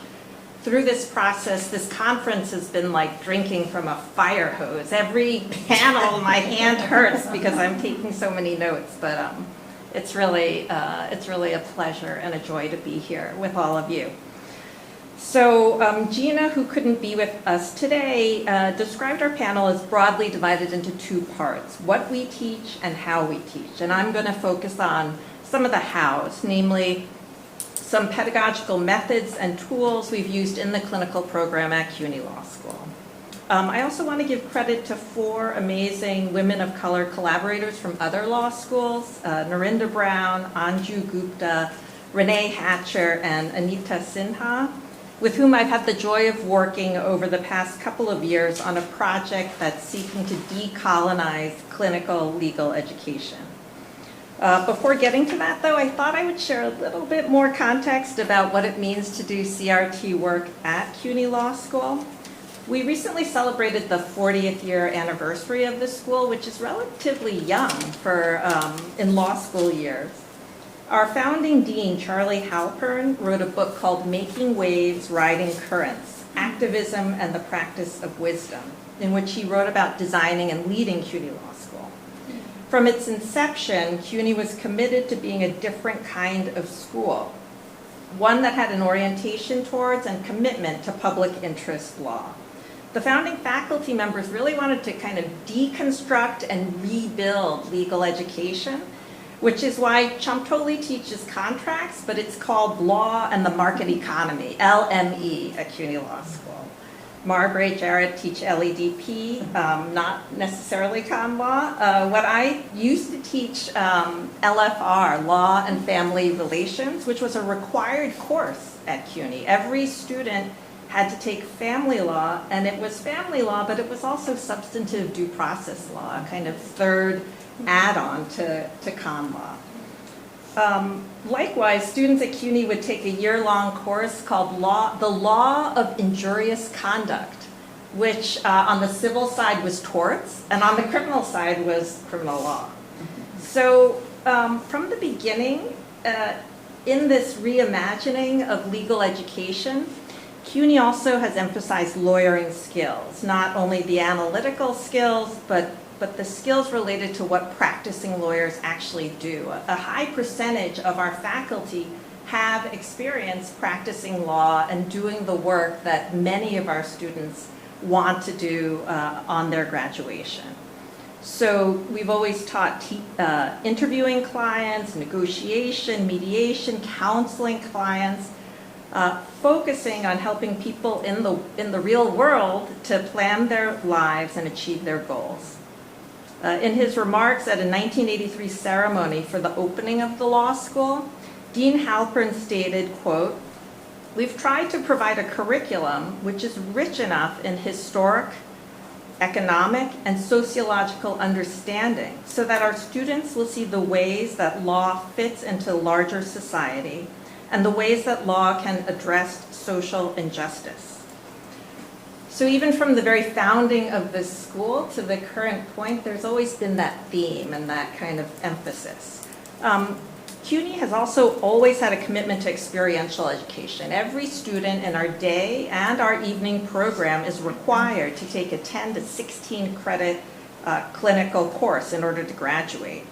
through this process. This conference has been like drinking from a fire hose. Every panel, my hand hurts because I'm taking so many notes, but it's really a pleasure and a joy to be here with all of you. So Gina, who couldn't be with us today, described our panel as broadly divided into two parts, what we teach and how we teach. And I'm going to focus on some of the hows, namely some pedagogical methods and tools we've used in the clinical program at CUNY Law School. I also want to give credit to 4 amazing women of color collaborators from other law schools, Narinda Brown, Anju Gupta, Renee Hatcher, and Anita Sinha, with whom I've had the joy of working over the past couple of years on a project that's seeking to decolonize clinical legal education. Before getting to that, though, I thought I would share a little bit more context about what it means to do CRT work at CUNY Law School. We recently celebrated the 40th year anniversary of the school, which is relatively young for in law school years. Our founding dean, Charlie Halpern, wrote a book called Making Waves, Riding Currents, Activism and the Practice of Wisdom, in which he wrote about designing and leading CUNY Law School. From its inception, CUNY was committed to being a different kind of school, one that had an orientation towards and commitment to public interest law. The founding faculty members really wanted to kind of deconstruct and rebuild legal education, which is why Champoli teaches contracts, but it's called Law and the Market Economy, LME, at CUNY Law School. Marbre, Jared teach LEDP, not necessarily con law. What I used to teach LFR, Law and Family Relations, which was a required course at CUNY. Every student had to take family law, and it was family law, but it was also substantive due process law, a kind of third add-on to con law. Likewise, students at CUNY would take a year-long course called The Law of Injurious Conduct, which on the civil side was torts, and on the criminal side was criminal law. So from the beginning, in this reimagining of legal education, CUNY also has emphasized lawyering skills, not only the analytical skills, but the skills related to what practicing lawyers actually do. A high percentage of our faculty have experience practicing law and doing the work that many of our students want to do on their graduation. So we've always taught interviewing clients, negotiation, mediation, counseling clients, focusing on helping people in the real world to plan their lives and achieve their goals. In his remarks at a 1983 ceremony for the opening of the law school, Dean Halpern stated, quote, "We've tried to provide a curriculum which is rich enough in historic, economic, and sociological understanding so that our students will see the ways that law fits into larger society and the ways that law can address social injustice." So even from the very founding of this school to the current point, there's always been that theme and that kind of emphasis. CUNY has also always had a commitment to experiential education. Every student in our day and our evening program is required to take a 10 to 16 credit clinical course in order to graduate.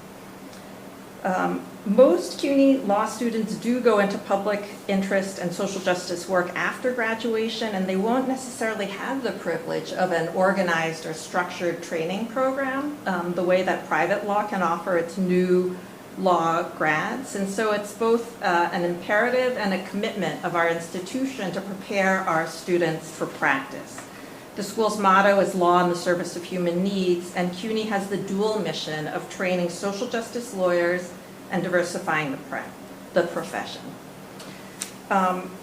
Most CUNY law students do go into public interest and social justice work after graduation, and they won't necessarily have the privilege of an organized or structured training program the way that private law can offer its new law grads. And so it's both an imperative and a commitment of our institution to prepare our students for practice. The school's motto is law in the service of human needs, and CUNY has the dual mission of training social justice lawyers and diversifying the profession.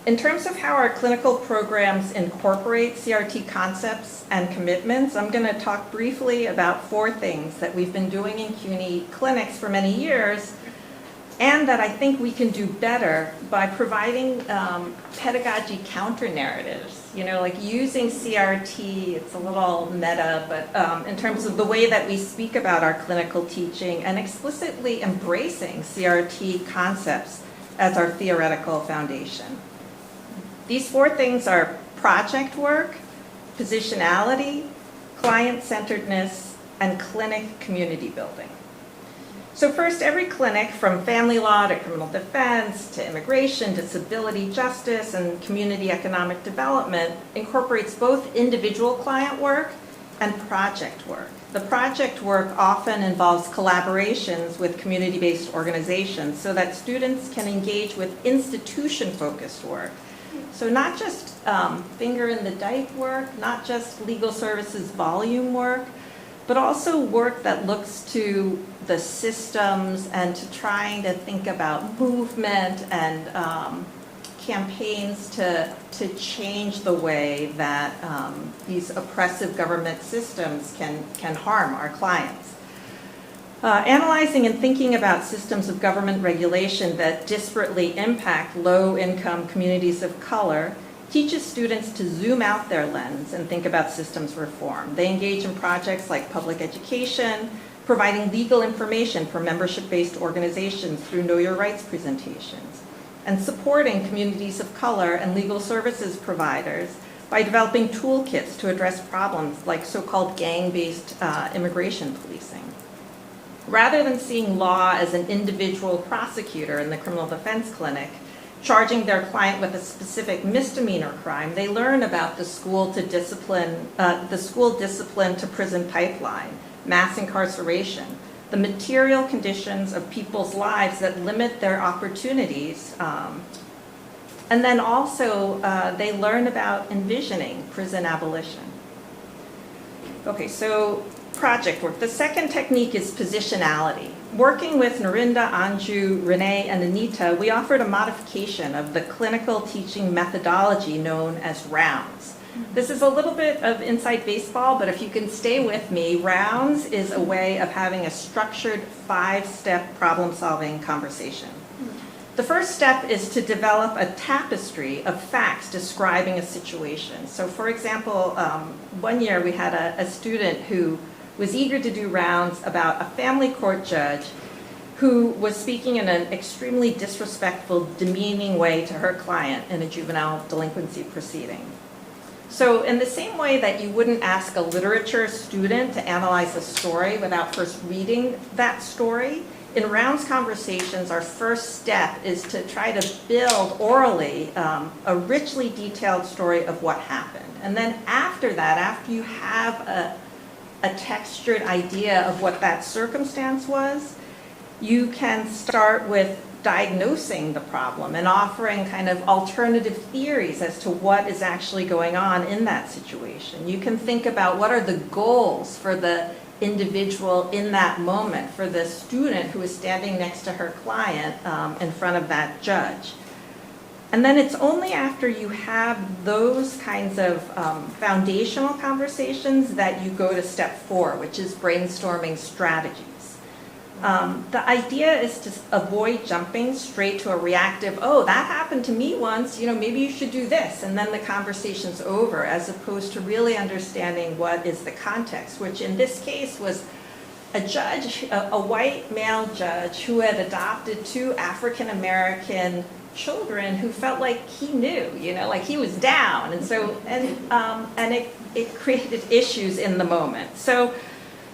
In terms of how our clinical programs incorporate CRT concepts and commitments, I'm going to talk briefly about 4 things that we've been doing in CUNY clinics for many years, and that I think we can do better by providing pedagogy counter-narratives. You know, like using CRT, it's a little meta, but in terms of the way that we speak about our clinical teaching and explicitly embracing CRT concepts as our theoretical foundation. These 4 things are project work, positionality, client-centeredness, and clinic community building. So first, every clinic, from family law to criminal defense to immigration, disability justice, and community economic development, incorporates both individual client work and project work. The project work often involves collaborations with community-based organizations so that students can engage with institution-focused work. So not just finger-in-the-dike work, not just legal services volume work, but also work that looks to the systems and to trying to think about movement and campaigns to change the way that these oppressive government systems can harm our clients. Analyzing and thinking about systems of government regulation that disparately impact low-income communities of color teaches students to zoom out their lens and think about systems reform. They engage in projects like public education, providing legal information for membership-based organizations through Know Your Rights presentations, and supporting communities of color and legal services providers by developing toolkits to address problems like so-called gang-based immigration policing. Rather than seeing law as an individual prosecutor in the criminal defense clinic, charging their client with a specific misdemeanor crime, they learn about the school discipline to prison pipeline, mass incarceration, the material conditions of people's lives that limit their opportunities. And then also they learn about envisioning prison abolition. Okay, so project work. The second technique is positionality. Working with Narinda, Anju, Renee, and Anita, we offered a modification of the clinical teaching methodology known as rounds. This is a little bit of inside baseball, but if you can stay with me, rounds is a way of having a structured 5-step problem-solving conversation. The first step is to develop a tapestry of facts describing a situation. So for example, one year we had a student who was eager to do rounds about a family court judge who was speaking in an extremely disrespectful, demeaning way to her client in a juvenile delinquency proceeding. So in the same way that you wouldn't ask a literature student to analyze a story without first reading that story, in rounds conversations, our first step is to try to build orally a richly detailed story of what happened. And then after that, after you have a textured idea of what that circumstance was, you can start with diagnosing the problem and offering kind of alternative theories as to what is actually going on in that situation. You can think about what are the goals for the individual in that moment, for the student who is standing next to her client in front of that judge. And then it's only after you have those kinds of foundational conversations that you go to step 4, which is brainstorming strategies. The idea is to avoid jumping straight to a reactive, oh, that happened to me once, maybe you should do this, and then the conversation's over, as opposed to really understanding what is the context, which in this case was a judge, a white male judge who had adopted 2 African-American children who felt like he knew, like he was down. And so, and it created issues in the moment. So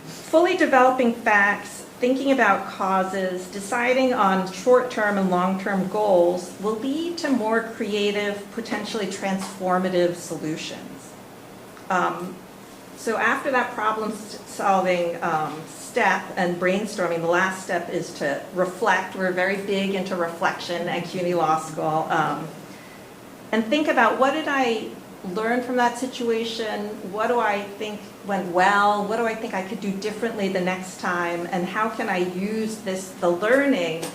fully developing facts, thinking about causes, deciding on short-term and long-term goals will lead to more creative, potentially transformative solutions. So after that problem-solving step and brainstorming, the last step is to reflect. We're very big into reflection at CUNY Law School. And think about, what did I learn from that situation? What do I think went well? What do I think I could do differently the next time? And how can I use the learning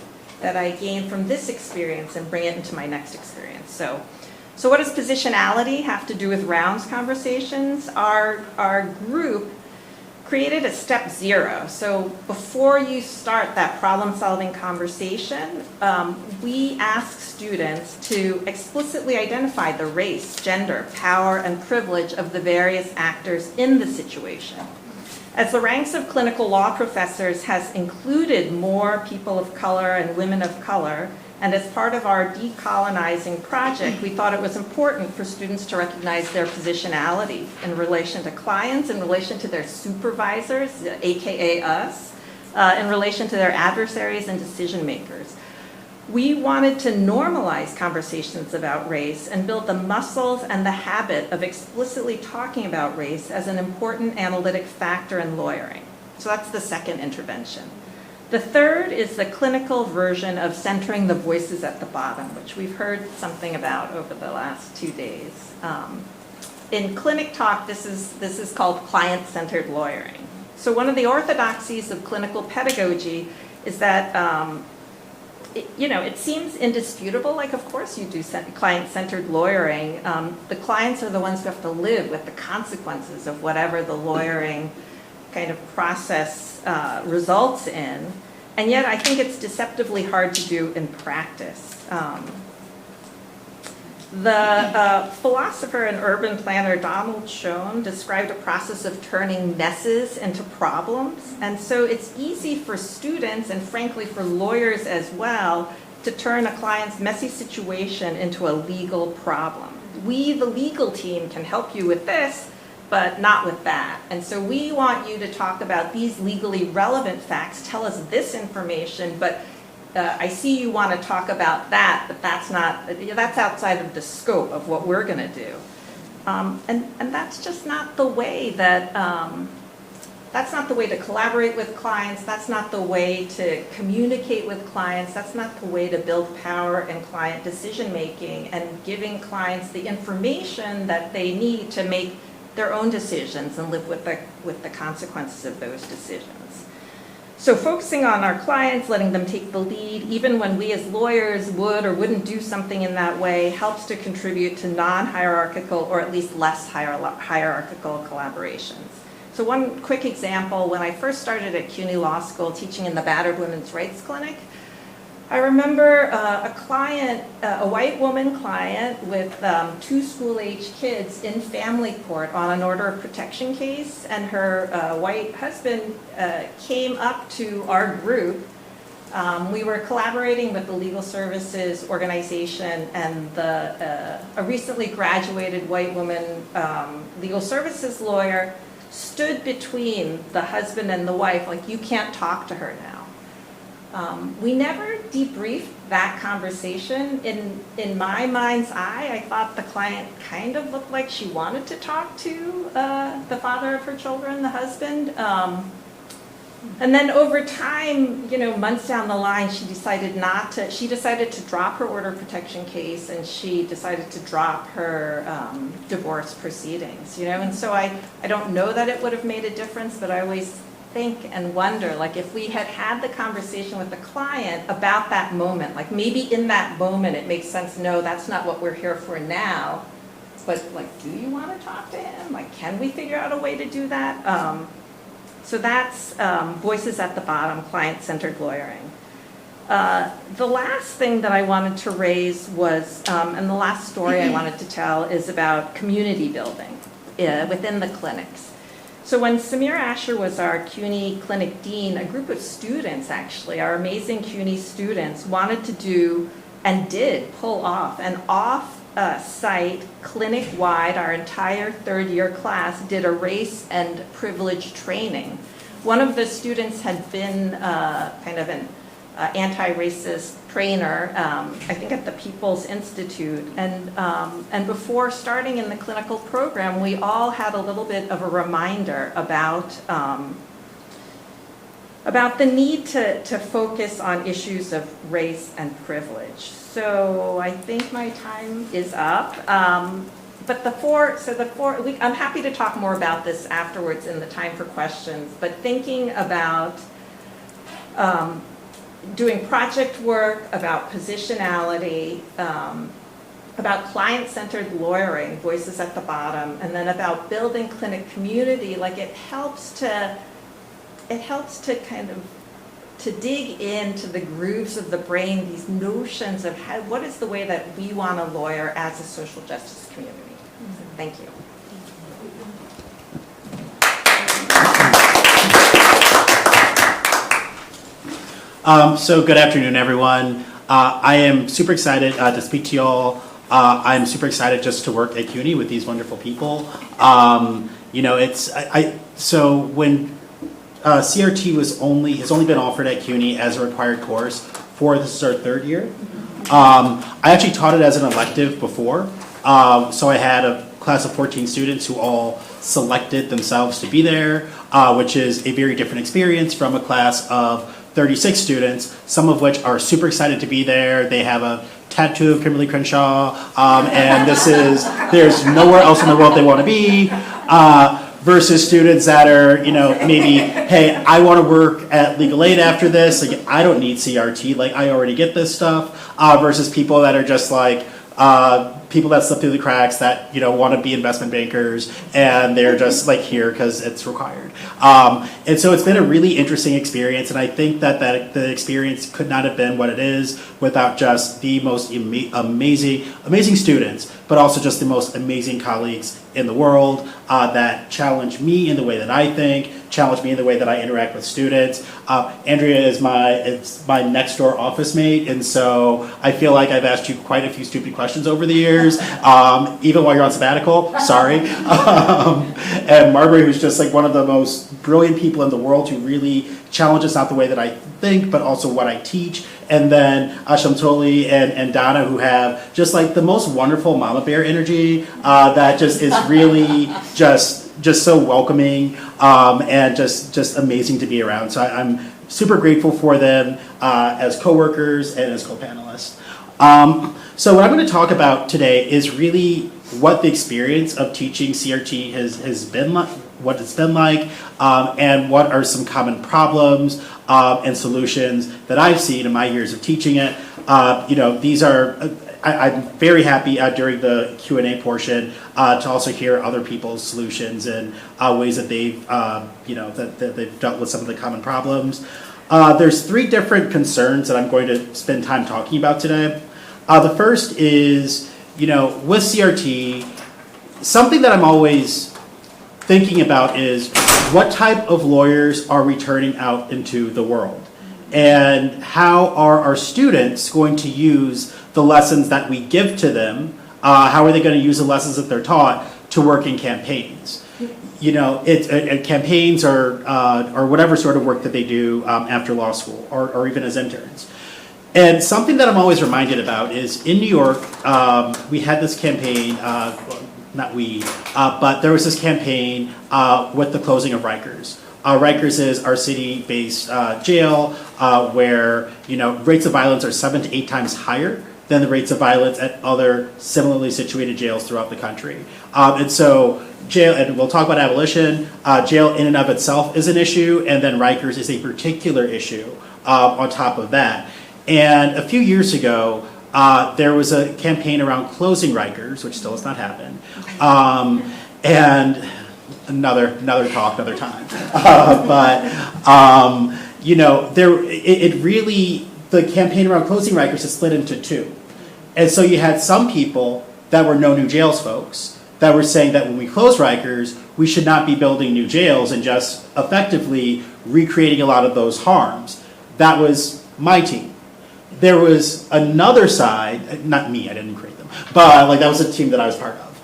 that I gained from this experience and bring it into my next experience? So what does positionality have to do with rounds conversations? Our group created a step 0. So before you start that problem-solving conversation, we ask students to explicitly identify the race, gender, power, and privilege of the various actors in the situation. As the ranks of clinical law professors has included more people of color and women of color, and as part of our decolonizing project, we thought it was important for students to recognize their positionality in relation to clients, in relation to their supervisors, AKA us, in relation to their adversaries and decision makers. We wanted to normalize conversations about race and build the muscles and the habit of explicitly talking about race as an important analytic factor in lawyering. So that's the second intervention. The third is the clinical version of centering the voices at the bottom, which we've heard something about over the last 2 days. In clinic talk, this is called client-centered lawyering. So one of the orthodoxies of clinical pedagogy is that it seems indisputable, like of course you do client-centered lawyering. The clients are the ones who have to live with the consequences of whatever the lawyering kind of process results in. And yet I think it's deceptively hard to do in practice. The philosopher and urban planner Donald Schoen described a process of turning messes into problems. And so it's easy for students, and frankly for lawyers as well, to turn a client's messy situation into a legal problem. We, the legal team, can help you with this, but not with that. And so we want you to talk about these legally relevant facts, tell us this information, but I see you want to talk about that, but that's outside of the scope of what we're going to do. And that's just not the way that's not the way to collaborate with clients, that's not the way to communicate with clients, that's not the way to build power in client decision making and giving clients the information that they need to make their own decisions and live with the consequences of those decisions. So focusing on our clients, letting them take the lead, even when we as lawyers would or wouldn't do something in that way, helps to contribute to non-hierarchical or at least less hierarchical collaborations. So one quick example, when I first started at CUNY Law School teaching in the Battered Women's Rights Clinic, I remember a client, a white woman client with 2 school-age kids in family court on an order of protection case, and her white husband came up to our group. We were collaborating with the legal services organization, and a recently graduated white woman legal services lawyer stood between the husband and the wife, like, you can't talk to her now. We never debriefed that conversation. In my mind's eye, I thought the client kind of looked like she wanted to talk to the father of her children, the husband. And then over time, months down the line, she decided to drop her order of protection case, and she decided to drop her divorce proceedings, And so I don't know that it would have made a difference, but I always think and wonder, like, if we had the conversation with the client about that moment, like maybe in that moment it makes sense, no, that's not what we're here for now, but like, do you want to talk to him? Like, can we figure out a way to do that? So that's voices at the bottom, client-centered lawyering. The last thing that I wanted to raise was, and the last story I wanted to tell is about community building within the clinics. So when Samir Asher was our CUNY clinic dean, a group of students, actually, our amazing CUNY students, wanted to do and did pull off an off-site, clinic-wide, our entire third-year class did a race and privilege training one of the students had been kind of an anti-racist trainer, I think at the People's Institute, and before starting in the clinical program, we all had a little bit of a reminder about the need to focus on issues of race and privilege. So I think my time is up. But I'm happy to talk more about this afterwards in the time for questions, but thinking about doing project work, about positionality, about client-centered lawyering, voices at the bottom, and then about building clinic community, like it helps to kind of to dig into the grooves of the brain, these notions of what is the way that we want to lawyer as a social justice community. So thank you. So good afternoon, everyone. I am super excited to speak to y'all. I'm super excited just to work at CUNY with these wonderful people. So when CRT has only been offered at CUNY as a required course for this is our third year. I actually taught it as an elective before. So I had a class of 14 students who all selected themselves to be there, which is a very different experience from a class of 36 students, some of which are super excited to be there. They have a tattoo of Kimberly Crenshaw, and there's nowhere else in the world they want to be, versus students that are, maybe, hey, I want to work at legal aid after this, like, I don't need CRT, like, I already get this stuff, versus people that are just like, people that slip through the cracks that want to be investment bankers, and they're just like here because it's required. And so it's been a really interesting experience, and I think that the experience could not have been what it is without just the most amazing students, but also just the most amazing colleagues in the world that challenge me in the way that I think, challenge me in the way that I interact with students. Andrea is my next door office mate, and so I feel like I've asked you quite a few stupid questions over the years, even while you're on sabbatical, sorry. And Marbury, who's just like one of the most brilliant people in the world who really challenges not the way that I think, but also what I teach. And then Shamtoli and Donna, who have just like the most wonderful mama bear energy that just is really just so welcoming and just amazing to be around. So I'm super grateful for them as coworkers and as co-panelists. So what I'm going to talk about today is really what the experience of teaching CRT has been like, what it's been like, and what are some common problems and solutions that I've seen in my years of teaching it. These are, I'm very happy during the Q&A portion to also hear other people's solutions and ways that they've, that they've dealt with some of the common problems. There's three different concerns that I'm going to spend time talking about today. The first is, with CRT, something that I'm always thinking about is what type of lawyers are we turning out into the world? And how are our students going to use the lessons that we give to them? How are they going to use the lessons that they're taught to work in campaigns? Campaigns or whatever sort of work that they do after law school or even as interns. And something that I'm always reminded about is in New York, we had this campaign, but there was this campaign with the closing of Rikers. Rikers is our city-based jail where, rates of violence are 7 to 8 times higher than the rates of violence at other similarly situated jails throughout the country. And so jail, and we'll talk about abolition, jail in and of itself is an issue, and then Rikers is a particular issue on top of that. And a few years ago, there was a campaign around closing Rikers, which still has not happened. And another talk, another time. The campaign around closing Rikers is split into two. And so you had some people that were no new jails folks that were saying that when we close Rikers, we should not be building new jails and just effectively recreating a lot of those harms. That was my team. There was another side, not me, I didn't create them, but that was a team that I was part of.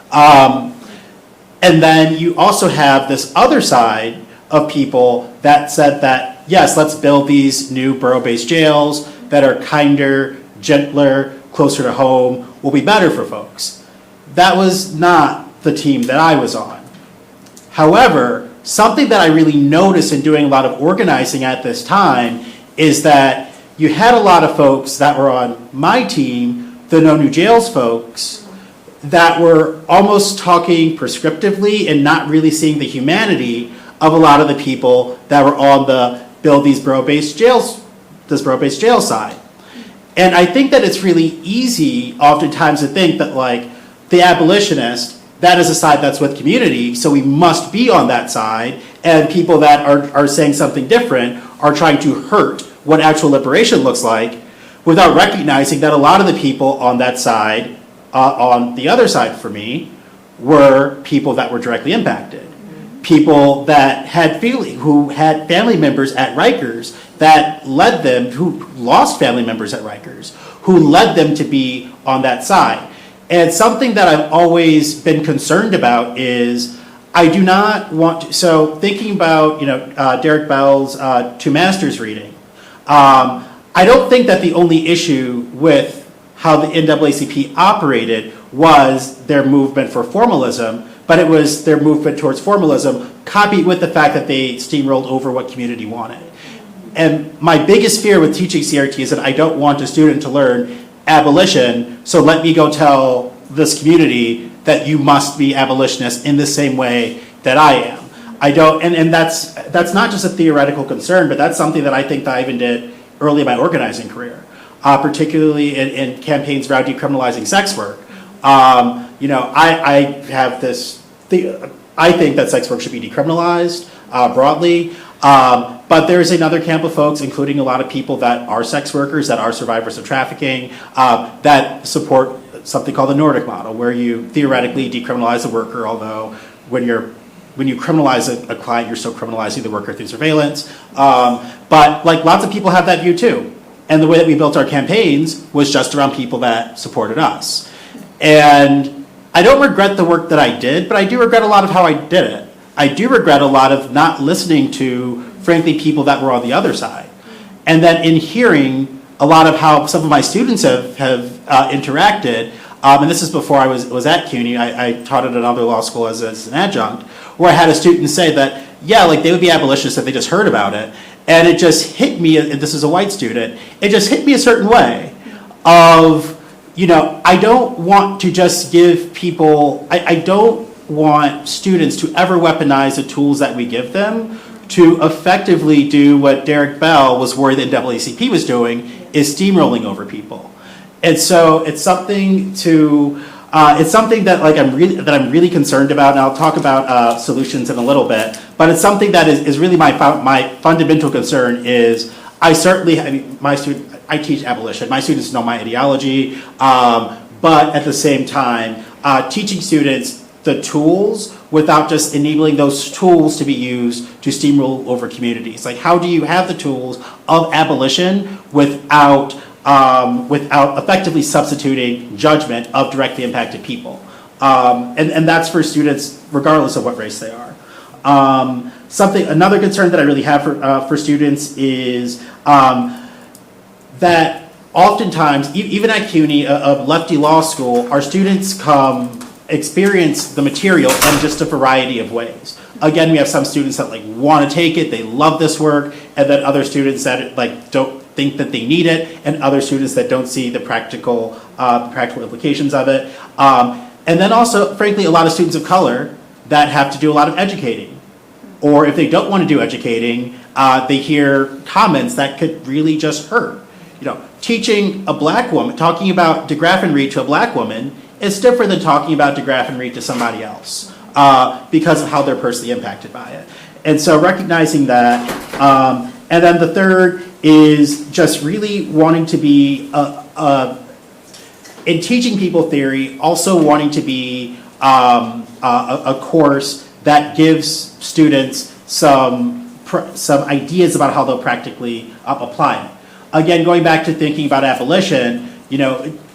And then you also have this other side of people that said that, yes, let's build these new borough-based jails that are kinder, gentler, closer to home, will be better for folks. That was not the team that I was on. However, something that I really noticed in doing a lot of organizing at this time is that you had a lot of folks that were on my team, the No New Jails folks, that were almost talking prescriptively and not really seeing the humanity of a lot of the people that were on the build these borough-based jails, this borough-based jail side. And I think that it's really easy oftentimes to think that like the abolitionist, that is a side that's with community, so we must be on that side, and people that are saying something different are trying to hurt what actual liberation looks like, without recognizing that a lot of the people on that side, on the other side for me, were people that were directly impacted. People that had who had family members at Rikers that led them, who lost family members at Rikers, who led them to be on that side. And something that I've always been concerned about is I do not want to, so thinking about, Derek Bell's Two Masters reading, I don't think that the only issue with how the NAACP operated was their movement for formalism, but it was their movement towards formalism copied with the fact that they steamrolled over what community wanted. And my biggest fear with teaching CRT is that I don't want a student to learn abolition, so let me go tell this community that you must be abolitionists in the same way that I am. I don't, and that's not just a theoretical concern, but that's something that I think that I even did early in my organizing career, particularly in campaigns around decriminalizing sex work. I have this, I think that sex work should be decriminalized broadly, but there's another camp of folks, including a lot of people that are sex workers, that are survivors of trafficking, that support something called the Nordic model, where you theoretically decriminalize the worker, although when you criminalize a client, you're still criminalizing the worker through surveillance. But like lots of people have that view too. And the way that we built our campaigns was just around people that supported us. And I don't regret the work that I did, but I do regret a lot of how I did it. I do regret a lot of not listening to, frankly, people that were on the other side. And then in hearing a lot of how some of my students have interacted, and this is before I was at CUNY, I taught at another law school as an adjunct, where I had a student say that, yeah, like they would be abolitionists if they just heard about it. And it just hit me, and this is a white student, it just hit me a certain way of, I don't want to just give people, I don't want students to ever weaponize the tools that we give them to effectively do what Derek Bell was worried the NAACP was doing, is steamrolling over people. And so it's something that like I'm really concerned about, and I'll talk about solutions in a little bit. But it's something that is really my fundamental concern. Is I teach abolition. My students know my ideology, but at the same time, teaching students the tools without just enabling those tools to be used to steamroll over communities. Like, how do you have the tools of abolition without effectively substituting judgment of directly impacted people? And that's for students regardless of what race they are. Another concern that I really have for students is that oftentimes, even at CUNY, a lefty law school, our students experience the material in just a variety of ways. Again, we have some students that like want to take it, they love this work, and then other students that like don't think that they need it, and other students that don't see the practical implications of it. And then also, frankly, a lot of students of color that have to do a lot of educating. Or if they don't want to do educating, they hear comments that could really just hurt. Teaching a black woman, talking about DeGraff and Reed to a black woman is different than talking about DeGraff and Reed to somebody else because of how they're personally impacted by it. And so recognizing that, and then the third is just really wanting to be, in teaching people theory, also wanting to be a course that gives students some ideas about how they'll practically apply it. Again, going back to thinking about abolition,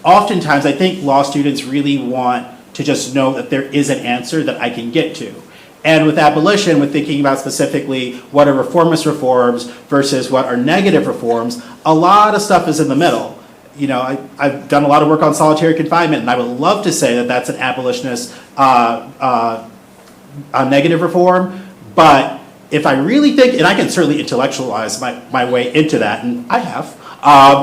oftentimes I think law students really want to just know that there is an answer that I can get to. And with abolition, with thinking about specifically what are reformist reforms versus what are negative reforms, a lot of stuff is in the middle. You know, I've done a lot of work on solitary confinement, and I would love to say that that's an abolitionist a negative reform, but if I really think, and I can certainly intellectualize my way into that, and I have,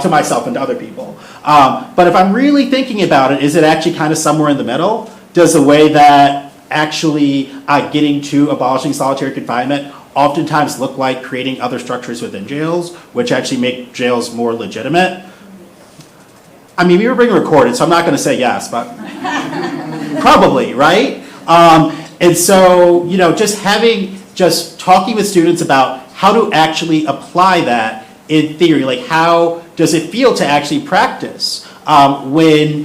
to myself and to other people, but if I'm really thinking about it, is it actually kind of somewhere in the middle? Does the way that actually getting to abolishing solitary confinement oftentimes look like creating other structures within jails, which actually make jails more legitimate? I mean, we were being recorded, so I'm not going to say yes, but probably, right? And so, you know, just talking with students about how to actually apply that in theory, like how does it feel to actually practice when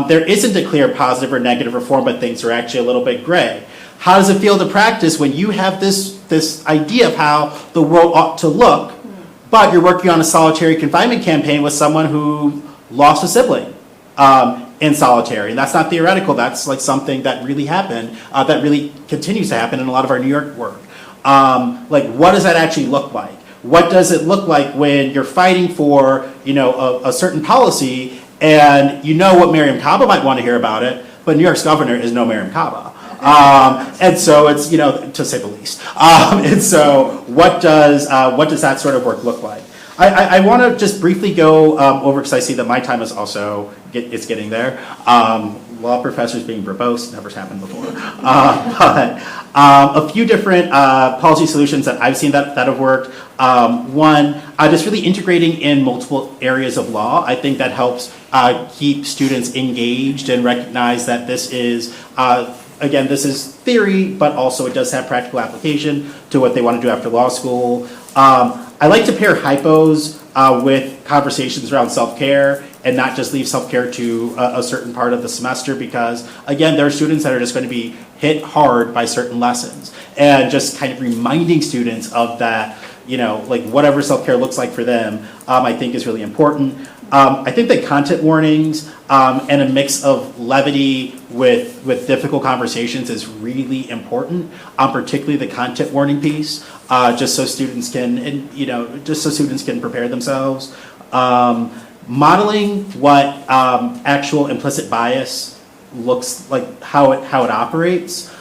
there isn't a clear positive or negative reform, but things are actually a little bit gray? How does it feel to practice when you have this idea of how the world ought to look, but you're working on a solitary confinement campaign with someone who lost a sibling in solitary? And that's not theoretical, that's like something that really happened, that really continues to happen in a lot of our New York work. Like, what does that actually look like? What does it look like when you're fighting for, you know, a certain policy, and you know what Mariam Kaba might want to hear about it, but New York's governor is no Mariam Kaba. And so it's, you know, to say the least. And so what does that sort of work look like? I want to just briefly go over, because I see that my time is also it's getting there. Law professors being verbose, never happened before. But a few different policy solutions that I've seen that have worked. One, just really integrating in multiple areas of law. I think that helps keep students engaged and recognize that this is, again, this is theory, but also it does have practical application to what they want to do after law school. I like to pair hypos with conversations around self-care and not just leave self-care to a certain part of the semester, because, again, there are students that are just going to be hit hard by certain lessons. And just kind of reminding students of that, you know, like whatever self-care looks like for them, I think is really important. I think that content warnings and a mix of levity with difficult conversations is really important, particularly the content warning piece, just so students can, and, you know, just so students can prepare themselves. Modeling what actual implicit bias looks like, how it operates.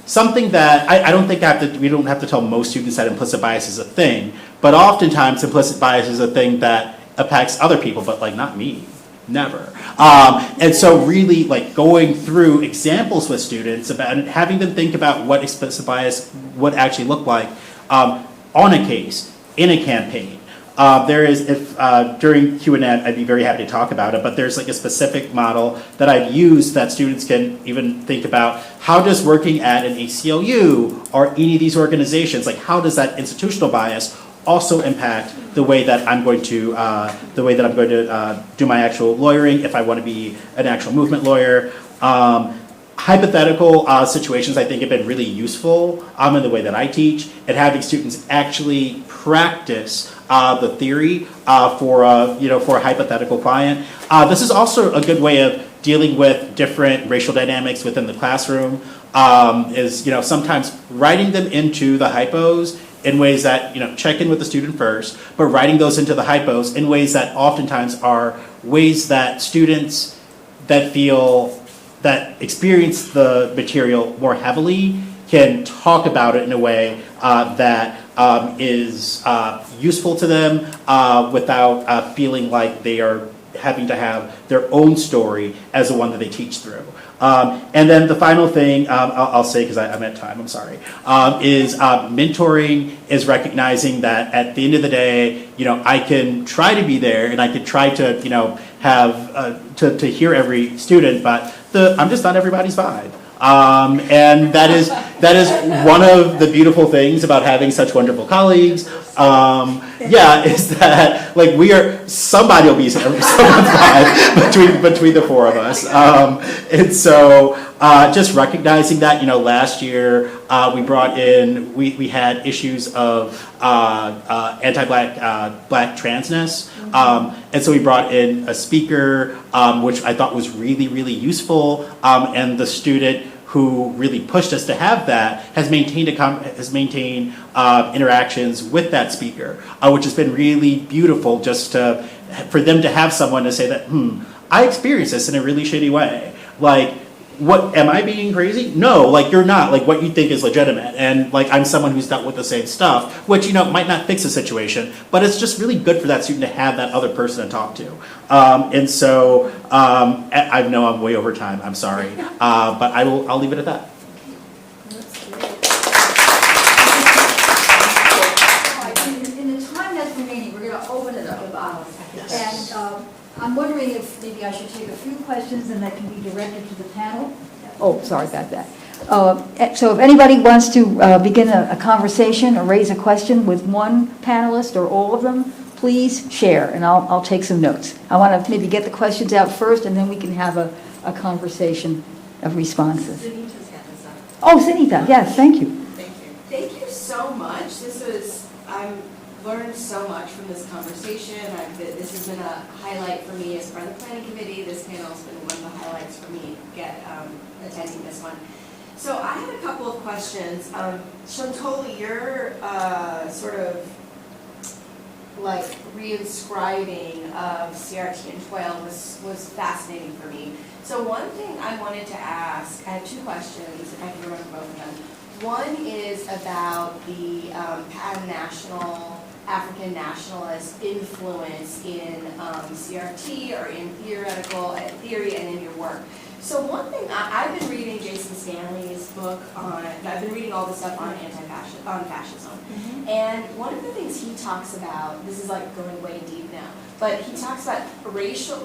Something that I don't think we don't have to tell most students that implicit bias is a thing, but oftentimes implicit bias is a thing that impacts other people, but like not me, never. And so really like going through examples with students about and having them think about what explicit bias would actually look like on a case, in a campaign. There is, if during Q&A, I'd be very happy to talk about it, but there's like a specific model that I've used that students can even think about. How does working at an ACLU or any of these organizations, like how does that institutional bias also impact the way that I'm going to do my actual lawyering if I want to be an actual movement lawyer. Hypothetical situations I think have been really useful in the way that I teach, and having students actually practice the theory for a hypothetical client. This is also a good way of dealing with different racial dynamics within the classroom. Is, you know, sometimes writing them into the hypos in ways that, you know, check in with the student first, but writing those into the hypos in ways that oftentimes are ways that students that experience the material more heavily can talk about it in a way that is useful to them without feeling like they are having to have their own story as the one that they teach through. And then the final thing I'll say, because I'm at time, I'm sorry, is mentoring is recognizing that at the end of the day, you know, I can try to be there and I can try to, you know, have to hear every student, but I'm just not everybody's vibe. And that is one of the beautiful things about having such wonderful colleagues. Is that like somebody will be someone's vibe between the four of us. And so just recognizing that, you know, last year we brought in, we had issues of anti-black black transness. And so we brought in a speaker, which I thought was really, really useful. And the student who really pushed us to have that, has maintained interactions with that speaker, which has been really beautiful. Just for them to have someone to say that, I experienced this in a really shitty way. Like, what, am I being crazy? No, like, you're not. Like, what you think is legitimate. And, like, I'm someone who's dealt with the same stuff, which, might not fix the situation, but it's just really good for that student to have that other person to talk to. And so, I know I'm way over time, I'm sorry. But I'll leave it at that. In the time that's remaining, we're going to open it up. And I'm wondering if maybe I should take a few questions and that can be directed to the panel. Oh, sorry about that. So if anybody wants to begin a conversation or raise a question with one panelist or all of them, please share, and I'll take some notes. I want to maybe get the questions out first, and then we can have a conversation of responses. Sunita's hand is up. Oh, Sunita, yes, thank you. Thank you. Thank you so much. I've learned so much from this conversation. This has been a highlight for me as part of the planning committee. This panel has been one of the highlights for me attending this one. So I had a couple of questions. Shantoli, your sort of like reinscribing of CRT and 12 was fascinating for me. So one thing I wanted to ask, I have two questions, if I can remember both of them. One is about the pan-national, African nationalist influence in CRT or in theory and in your work. So one thing, I've been reading Jason Stanley's book I've been reading all the stuff on fascism. Mm-hmm. And one of the things he talks about, this is like going way deep now, but he talks about racial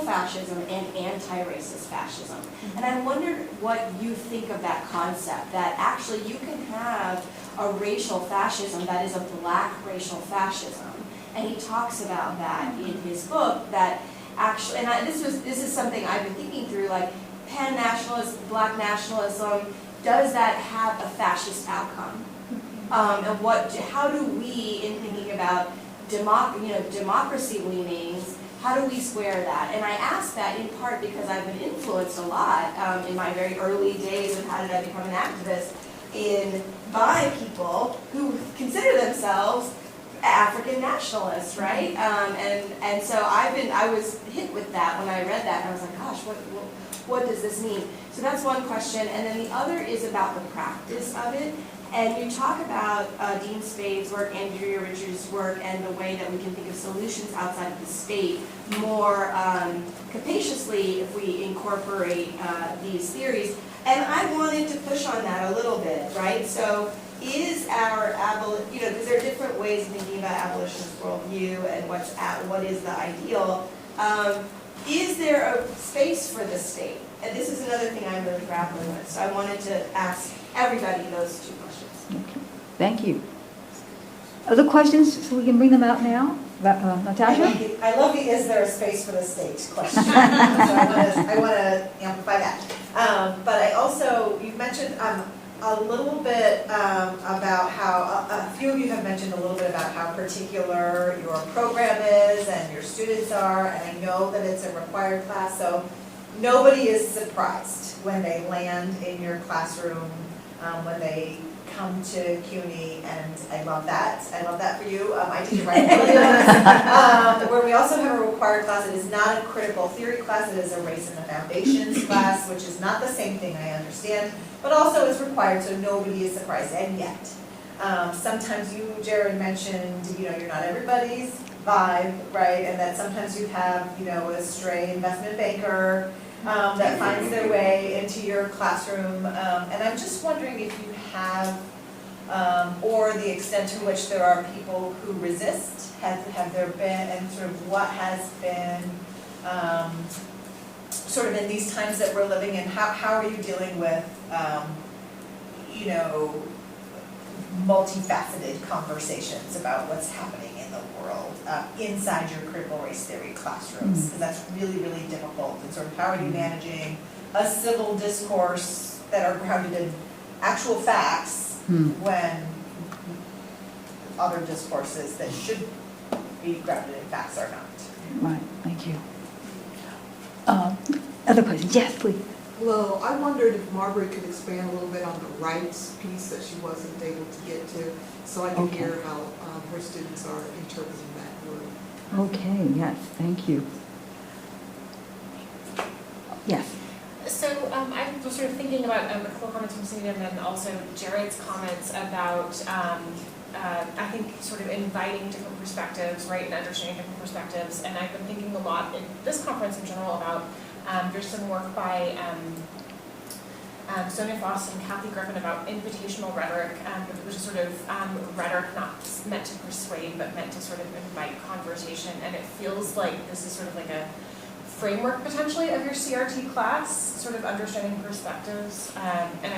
fascism and anti-racist fascism. Mm-hmm. And I wondered what you think of that concept, that actually you can have a racial fascism that is a black racial fascism. And he talks about that in his book, that actually, and this is something I've been thinking through, like pan-nationalist, black nationalism, does that have a fascist outcome? And how do we, in thinking about democracy leanings, how do we square that? And I ask that in part because I've been influenced a lot in my very early days of how did I become an activist by people who consider themselves African nationalists, right? And so I was hit with that when I read that, and I was like, gosh, what does this mean? So that's one question, and then the other is about the practice of it. And you talk about Dean Spade's work, Andrea Richards' work, and the way that we can think of solutions outside of the state more capaciously if we incorporate these theories. And I wanted to push on that a little bit, right? So is our because there are different ways of thinking about abolitionist worldview and what is the ideal. Is there a space for the state? And this is another thing I'm really grappling with. So I wanted to ask everybody those two questions. Okay. Thank you. Other questions, so we can bring them out now? Natasha? I love the is there a space for the state question. So I want to amplify that. But I also, you've mentioned a little bit about how, a few of you have mentioned a little bit about how particular your program is and your students are, and I know that it's a required class, so nobody is surprised when they land in your classroom, when they come to CUNY, and I love that. I love that for you. I teach writing where we also have a required class. It is not a critical theory class. It is a race in the foundations class, which is not the same thing, I understand, but also it's required, so nobody is surprised. And yet, sometimes you, Jared, mentioned, you're not everybody's vibe, right? And that sometimes you have, a stray investment banker that finds their way into your classroom. And I'm just wondering if you have, or the extent to which there are people who resist, have there been, and sort of what has been, sort of in these times that we're living in, how are you dealing with, multifaceted conversations about what's happening in the world inside your critical race theory classrooms? Because that's really, really difficult. And sort of how are you managing a civil discourse that are grounded in actual facts when other discourses that should be grounded in facts are not? Right, thank you. Other questions? Yes, please. Well, I wondered if Marbury could expand a little bit on the rights piece that she wasn't able to get to, so I could Okay. hear how her students are interpreting that word. Okay, yes, thank you. Yes. So I was sort of thinking about a couple of comments from Cindy and then also Jared's comments about, I think, sort of inviting different perspectives, right, and understanding different perspectives. And I've been thinking a lot in this conference in general about, there's some work by Sonia Foss and Kathy Griffin about invitational rhetoric, which is sort of rhetoric not meant to persuade, but meant to sort of invite conversation. And it feels like this is sort of like a framework potentially of your CRT class, sort of understanding perspectives. And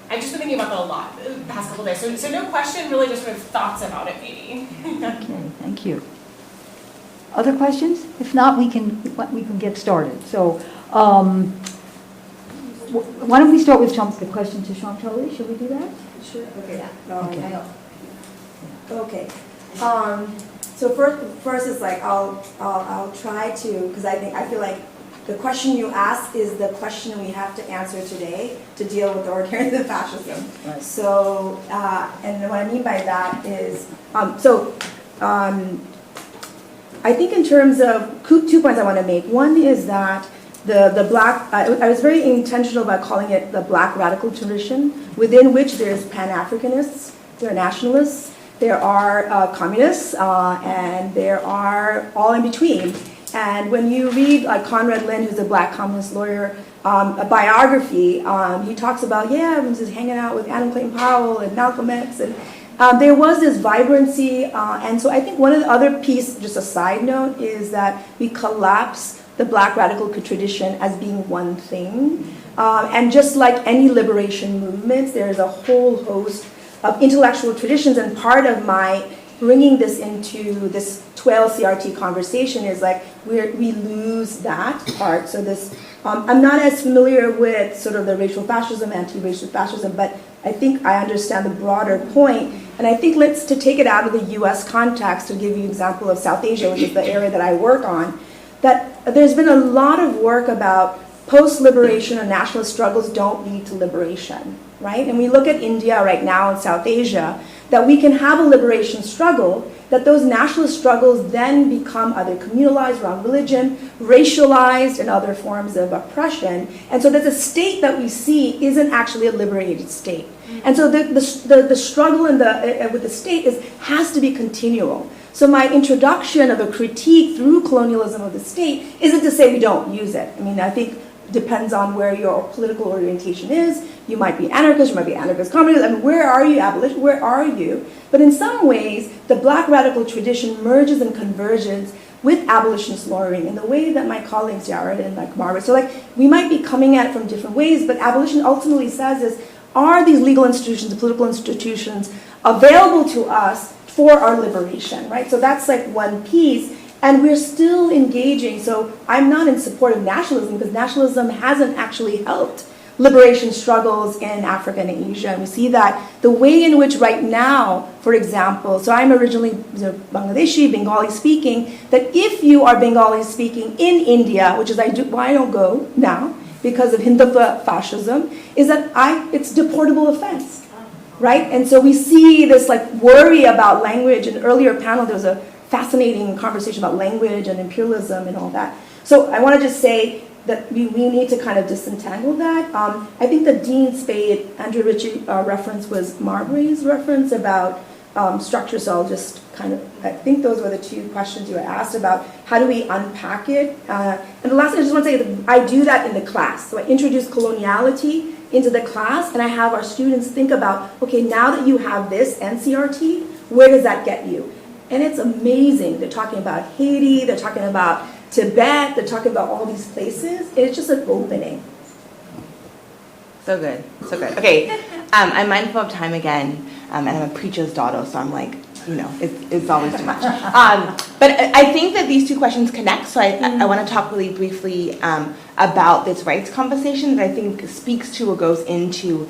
I've just been thinking about that a lot the past couple days. So no question, really just sort of thoughts about it maybe. Okay, thank you. Other questions? If not, we can get started. So, why don't we start with the question to Chantal? Should we do that? Sure. Okay. Okay. Okay. So first is like I'll try to, because I feel like the question you ask is the question we have to answer today to deal with authoritarian fascism. Right. So and what I mean by that is I think in terms of 2 points I want to make. One is that the black, I was very intentional about calling it the black radical tradition, within which there's Pan-Africanists, there are nationalists, there are communists, and there are all in between. And when you read like Conrad Lynn, who's a black communist lawyer, a biography, he talks about, I was just hanging out with Adam Clayton Powell and Malcolm X, and there was this vibrancy, and so I think one of the other piece, just a side note, is that we collapse the black radical tradition as being one thing. And just like any liberation movements, there's a whole host of intellectual traditions, and part of my bringing this into this 12 CRT conversation is like we lose that part. So this, I'm not as familiar with sort of the racial fascism, anti-racial fascism, but I think I understand the broader point. And I think to take it out of the US context, to give you an example of South Asia, which is the area that I work on, that there's been a lot of work about post-liberation or nationalist struggles don't lead to liberation, right? And we look at India right now and South Asia, that we can have a liberation struggle, that those nationalist struggles then become either communalized around religion, racialized, and other forms of oppression. And so that the state that we see isn't actually a liberated state. And so the struggle with the state has to be continual. So my introduction of a critique through colonialism of the state isn't to say we don't use it. I mean, I think depends on where your political orientation is. You might be anarchist, you might be anarchist communist. I mean, where are you, abolition? Where are you? But in some ways, the black radical tradition merges and converges with abolitionist lawyering in the way that my colleagues Jared and like Margaret. So like we might be coming at it from different ways, but abolition ultimately says is, are these legal institutions, the political institutions, available to us for our liberation, right? So that's like one piece. And we're still engaging. So I'm not in support of nationalism because nationalism hasn't actually helped liberation struggles in Africa and Asia. And we see that the way in which right now, for example, so I'm originally Bangladeshi, Bengali speaking, that if you are Bengali speaking in India, which is why I don't go now, because of Hindutva fascism, is that it's deportable offense, right? And so we see this like worry about language. In an earlier panel, there was a fascinating conversation about language and imperialism and all that. So I want to just say that we need to kind of disentangle that. I think the Dean Spade, Andrew Ritchie reference was Marbury's reference about structure, so I'll just kind of, I think those were the two questions you were asked about how do we unpack it. And the last thing I just want to say is I do that in the class. So I introduce coloniality into the class and I have our students think about, okay, now that you have this NCRT, where does that get you? And it's amazing. They're talking about Haiti, they're talking about Tibet, they're talking about all these places. It's just an opening. So good, so good. Okay, I'm mindful of time again, and I'm a preacher's daughter, so I'm like, it's always too much. But I think that these two questions connect, so I want to talk really briefly about this rights conversation that I think speaks to or goes into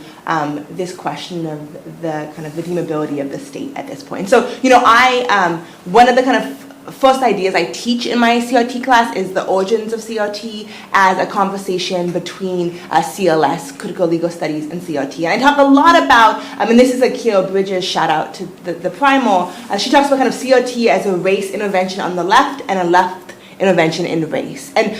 this question of the kind of redeemability of the state at this point. So, one of the kind of first ideas I teach in my CRT class is the origins of CRT as a conversation between CLS, Critical Legal Studies, and CRT. And I talk a lot about, and this is a Kira Bridges shout out to the primal, she talks about kind of CRT as a race intervention on the left and a left intervention in race. And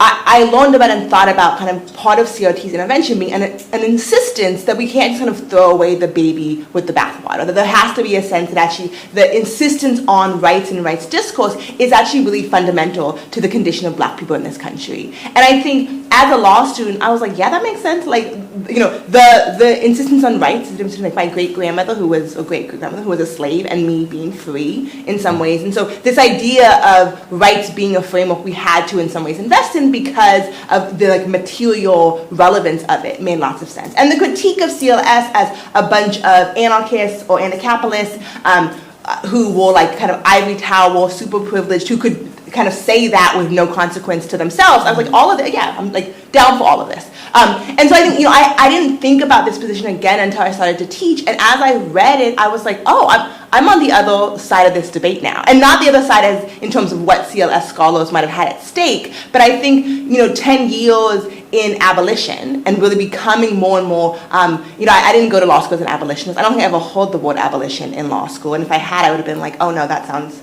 I learned about and thought about kind of part of CRT's intervention being an insistence that we can't just kind of throw away the baby with the bathwater, that there has to be a sense that actually the insistence on rights and rights discourse is actually really fundamental to the condition of Black people in this country. And I think as a law student, I was like, yeah, that makes sense. Like, the insistence on rights is different between like my great-grandmother who was a slave and me being free in some ways. And so this idea of rights being a framework we had to in some ways invest in because of the like material relevance of it made lots of sense. And the critique of CLS as a bunch of anarchists or anti-capitalists who were like kind of ivory tower, super privileged, who could kind of say that with no consequence to themselves. I was like, all of it, yeah, I'm like down for all of this. And so I think, I didn't think about this position again until I started to teach. And as I read it, I was like, oh, I'm on the other side of this debate now. And not the other side as in terms of what CLS scholars might have had at stake, but I think, 10 years in abolition and really becoming more and more, I didn't go to law school as an abolitionist. I don't think I ever heard the word abolition in law school. And if I had, I would have been like, oh no, that sounds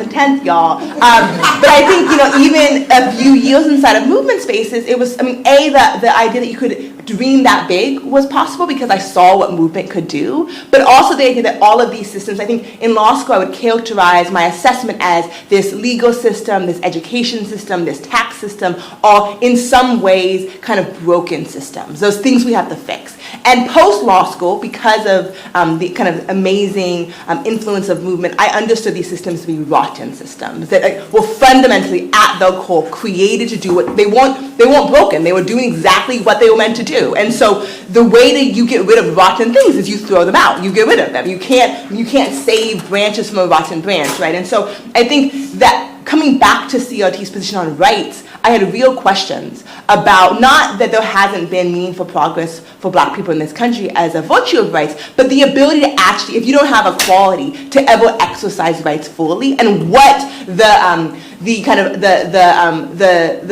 intense, y'all. But I think, even a few years inside of movement spaces, it was, the idea that you could dream that big was possible because I saw what movement could do, but also the idea that all of these systems, I think in law school I would characterize my assessment as this legal system, this education system, this tax system, are in some ways kind of broken systems, those things we have to fix. And post-law school, because of the kind of amazing influence of movement, I understood these systems to be rotten systems that were fundamentally at their core created to do what they weren't broken. They were doing exactly what they were meant to do. And so the way that you get rid of rotten things is you throw them out. You get rid of them. You can't save branches from a rotten branch, right? And so I think that coming back to CRT's position on rights, I had real questions about not that there hasn't been meaningful progress for Black people in this country as a virtue of rights, but the ability to actually, if you don't have equality, to ever exercise rights fully, and what the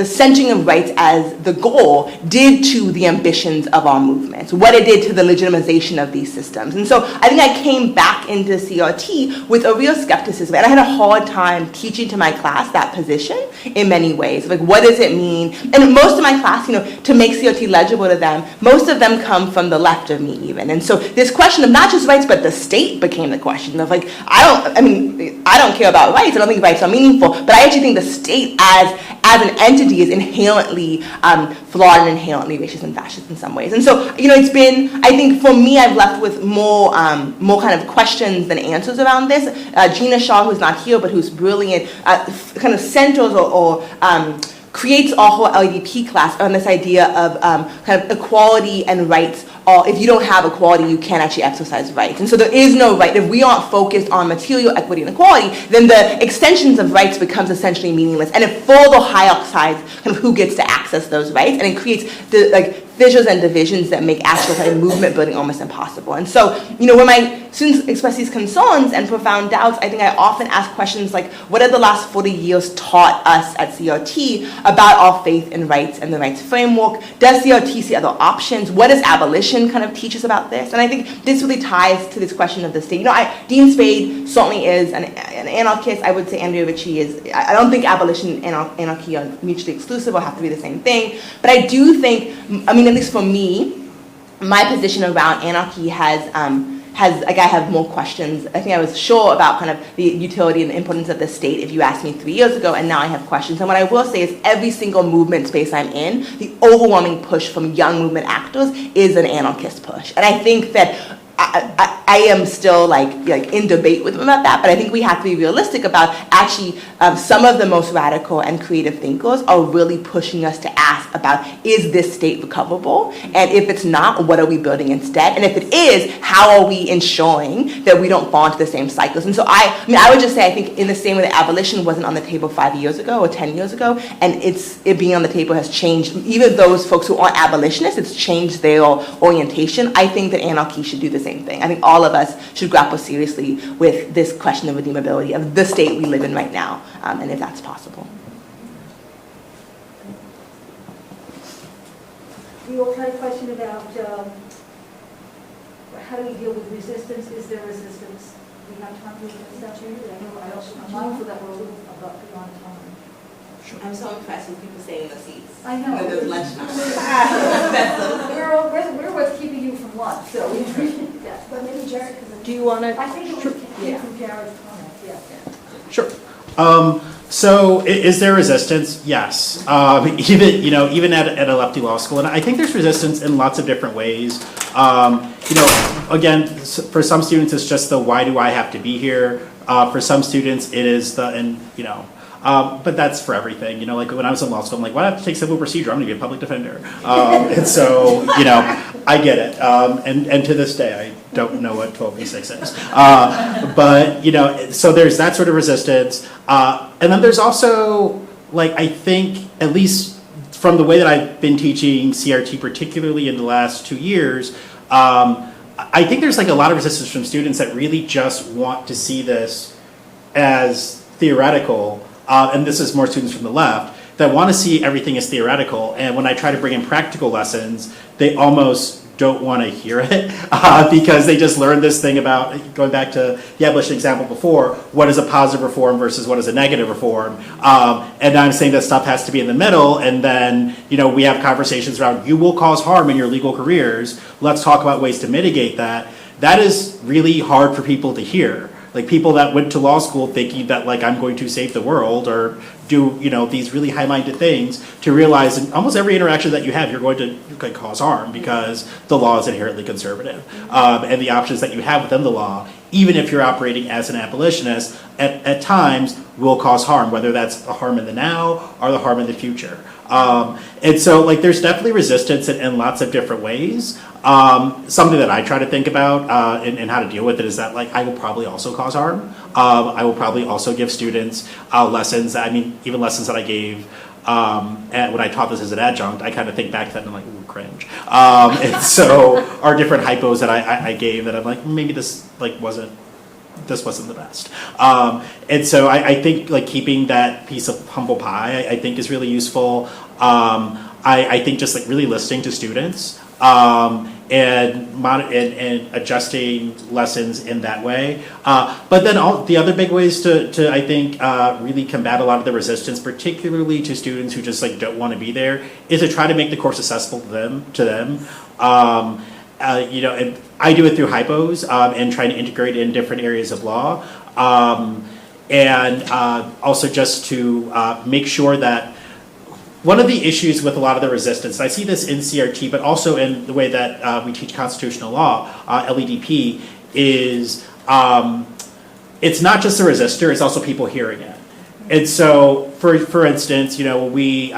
centering of rights as the goal did to the ambitions of our movements, what it did to the legitimization of these systems. And so I think I came back into CRT with a real skepticism, and I had a hard time teaching to my class that position in many ways. Like, what does it mean? And most of my class, to make CRT legible to them, most of them come from the left of me even. And so this question of not just rights, but the state became the question of like, I don't care about rights. I don't think rights are meaningful, but I actually think the state as an entity is inherently flawed and inherently racist and fascist in some ways. And so, it's been, I think for me, I've left with more kind of questions than answers around this. Gina Shaw, who's not here, but who's brilliant, kind of centers or creates a whole LDP class on this idea of kind of equality and rights. Or if you don't have equality, you can't actually exercise rights. And so there is no right. If we aren't focused on material equity and equality, then the extensions of rights becomes essentially meaningless. And it further hierarchizes kind of who gets to access those rights, and it creates the fissures and divisions that make actual kind of movement building almost impossible. And so, when my students express these concerns and profound doubts, I think I often ask questions like, what have the last 40 years taught us at CRT about our faith in rights and the rights framework? Does CRT see other options? What does abolition kind of teach us about this? And I think this really ties to this question of the state. Dean Spade certainly is an anarchist. I would say Andrea Ritchie is. I don't think abolition and anarchy are mutually exclusive or have to be the same thing. But I do think, at least for me, my position around anarchy has I have more questions. I think I was sure about kind of the utility and the importance of the state if you asked me 3 years ago, and now I have questions. And what I will say is every single movement space I'm in, the overwhelming push from young movement actors is an anarchist push. And I think that I am still like in debate with them about that, but I think we have to be realistic about actually some of the most radical and creative thinkers are really pushing us to ask about, is this state recoverable? And if it's not, what are we building instead? And if it is, how are we ensuring that we don't fall into the same cycles? And so I would just say, I think in the same way that abolition wasn't on the table 5 years ago or 10 years ago, and it being on the table has changed, even those folks who aren't abolitionists, it's changed their orientation. I think that anarchy should do the same same thing. I think all of us should grapple seriously with this question of redeemability of the state we live in right now, and if that's possible. We also had a question about how do we deal with resistance? Is there resistance? We have time to discuss that here. I'm mindful that we're a little beyond time. I'm so impressed with people staying in the seats. I know. When there's lunch now. We're what's keeping you from lunch, so we appreciate that. But maybe Jared, Do you want to? I think it was from Jared's comment, yeah. Sure. So is there resistance? Yes. Even at a lefty law school, and I think there's resistance in lots of different ways. Again, for some students, it's just the why do I have to be here? For some students, it is but that's for everything. Like when I was in law school, I'm like, why do I have to take civil procedure? I'm going to be a public defender. And so, I get it. And to this day, I don't know what 12v6 is. But, so there's that sort of resistance. And then there's also, I think, at least from the way that I've been teaching CRT, particularly in the last 2 years, I think there's a lot of resistance from students that really just want to see this as theoretical. And this is more students from the left, that want to see everything as theoretical. And when I try to bring in practical lessons, they almost don't want to hear it because they just learned this thing about, going back to the abolition example before, what is a positive reform versus what is a negative reform. And I'm saying that stuff has to be in the middle. And then, we have conversations around, you will cause harm in your legal careers. Let's talk about ways to mitigate that. That is really hard for people to hear. People that went to law school thinking that I'm going to save the world or do these really high-minded things, to realize in almost every interaction that you have, you're going to cause harm because the law is inherently conservative, and the options that you have within the law, even if you're operating as an abolitionist, at times will cause harm, whether that's the harm in the now or the harm in the future. And so there's definitely resistance in lots of different ways. Something that I try to think about and how to deal with it is that I will probably also cause harm. I will probably also give students lessons. Even lessons that I gave when I taught this as an adjunct, I kind of think back to that and I'm ooh, cringe. And so our different hypos that I gave that I'm maybe this wasn't the best. And so I think keeping that piece of humble pie, I think is really useful. I think just really listening to students and adjusting lessons in that way. But then all the other big ways to I think really combat a lot of the resistance, particularly to students who just don't want to be there, is to try to make the course accessible to them. And I do it through hypos and trying to integrate in different areas of law, and also just to make sure that one of the issues with a lot of the resistance, and I see this in CRT, but also in the way that we teach constitutional law, LEDP, is it's not just the resistor, it's also people hearing it. And so, for instance, when we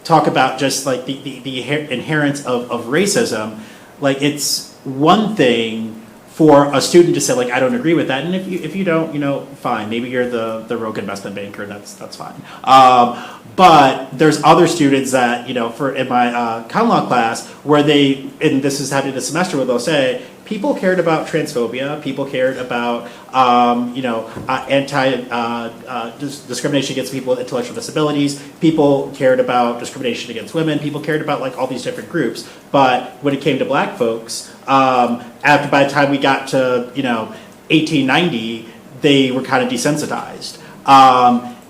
talk about just the inherence of racism, it's one thing for a student to say I don't agree with that, and if you don't, fine, maybe you're the rogue investment banker, that's fine. But there's other students that in my common law class where and this is happening this semester, where they'll say people cared about transphobia, people cared about discrimination against people with intellectual disabilities, people cared about discrimination against women, people cared about all these different groups. But when it came to black folks, by the time we got to 1890, they were kind of desensitized.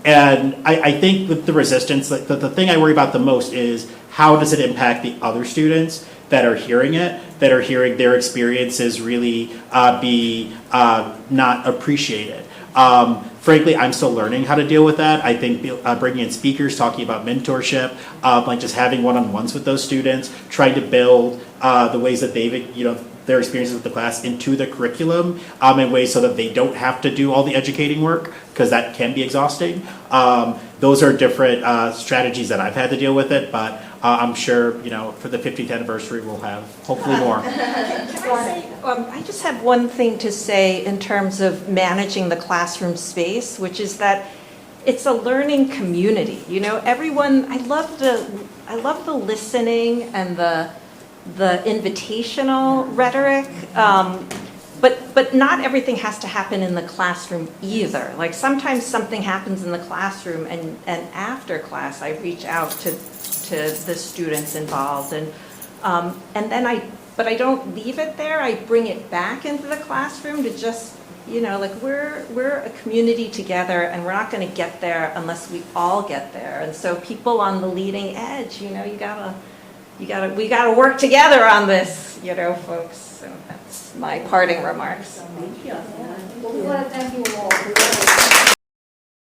And I think with the resistance, the thing I worry about the most is how does it impact the other students that are hearing it, that are hearing their experiences really be not appreciated. Frankly, I'm still learning how to deal with that. I think bringing in speakers, talking about mentorship, just having one-on-ones with those students, trying to build the ways that they've, their experiences with the class into the curriculum in ways so that they don't have to do all the educating work, because that can be exhausting. Those are different strategies that I've had to deal with it, but I'm sure, for the 50th anniversary, we'll have hopefully more. I just have one thing to say in terms of managing the classroom space, which is that it's a learning community. Everyone, I love the listening and the invitational rhetoric. but not everything has to happen in the classroom either. Like sometimes something happens in the classroom and after class I reach out to the students involved and then but I don't leave it there. I bring it back into the classroom to just, like we're a community together and we're not going to get there unless we all get there. And so people on the leading edge, we gotta work together on this, folks. So that's my parting remarks. Thank you. Well, we want to thank you all for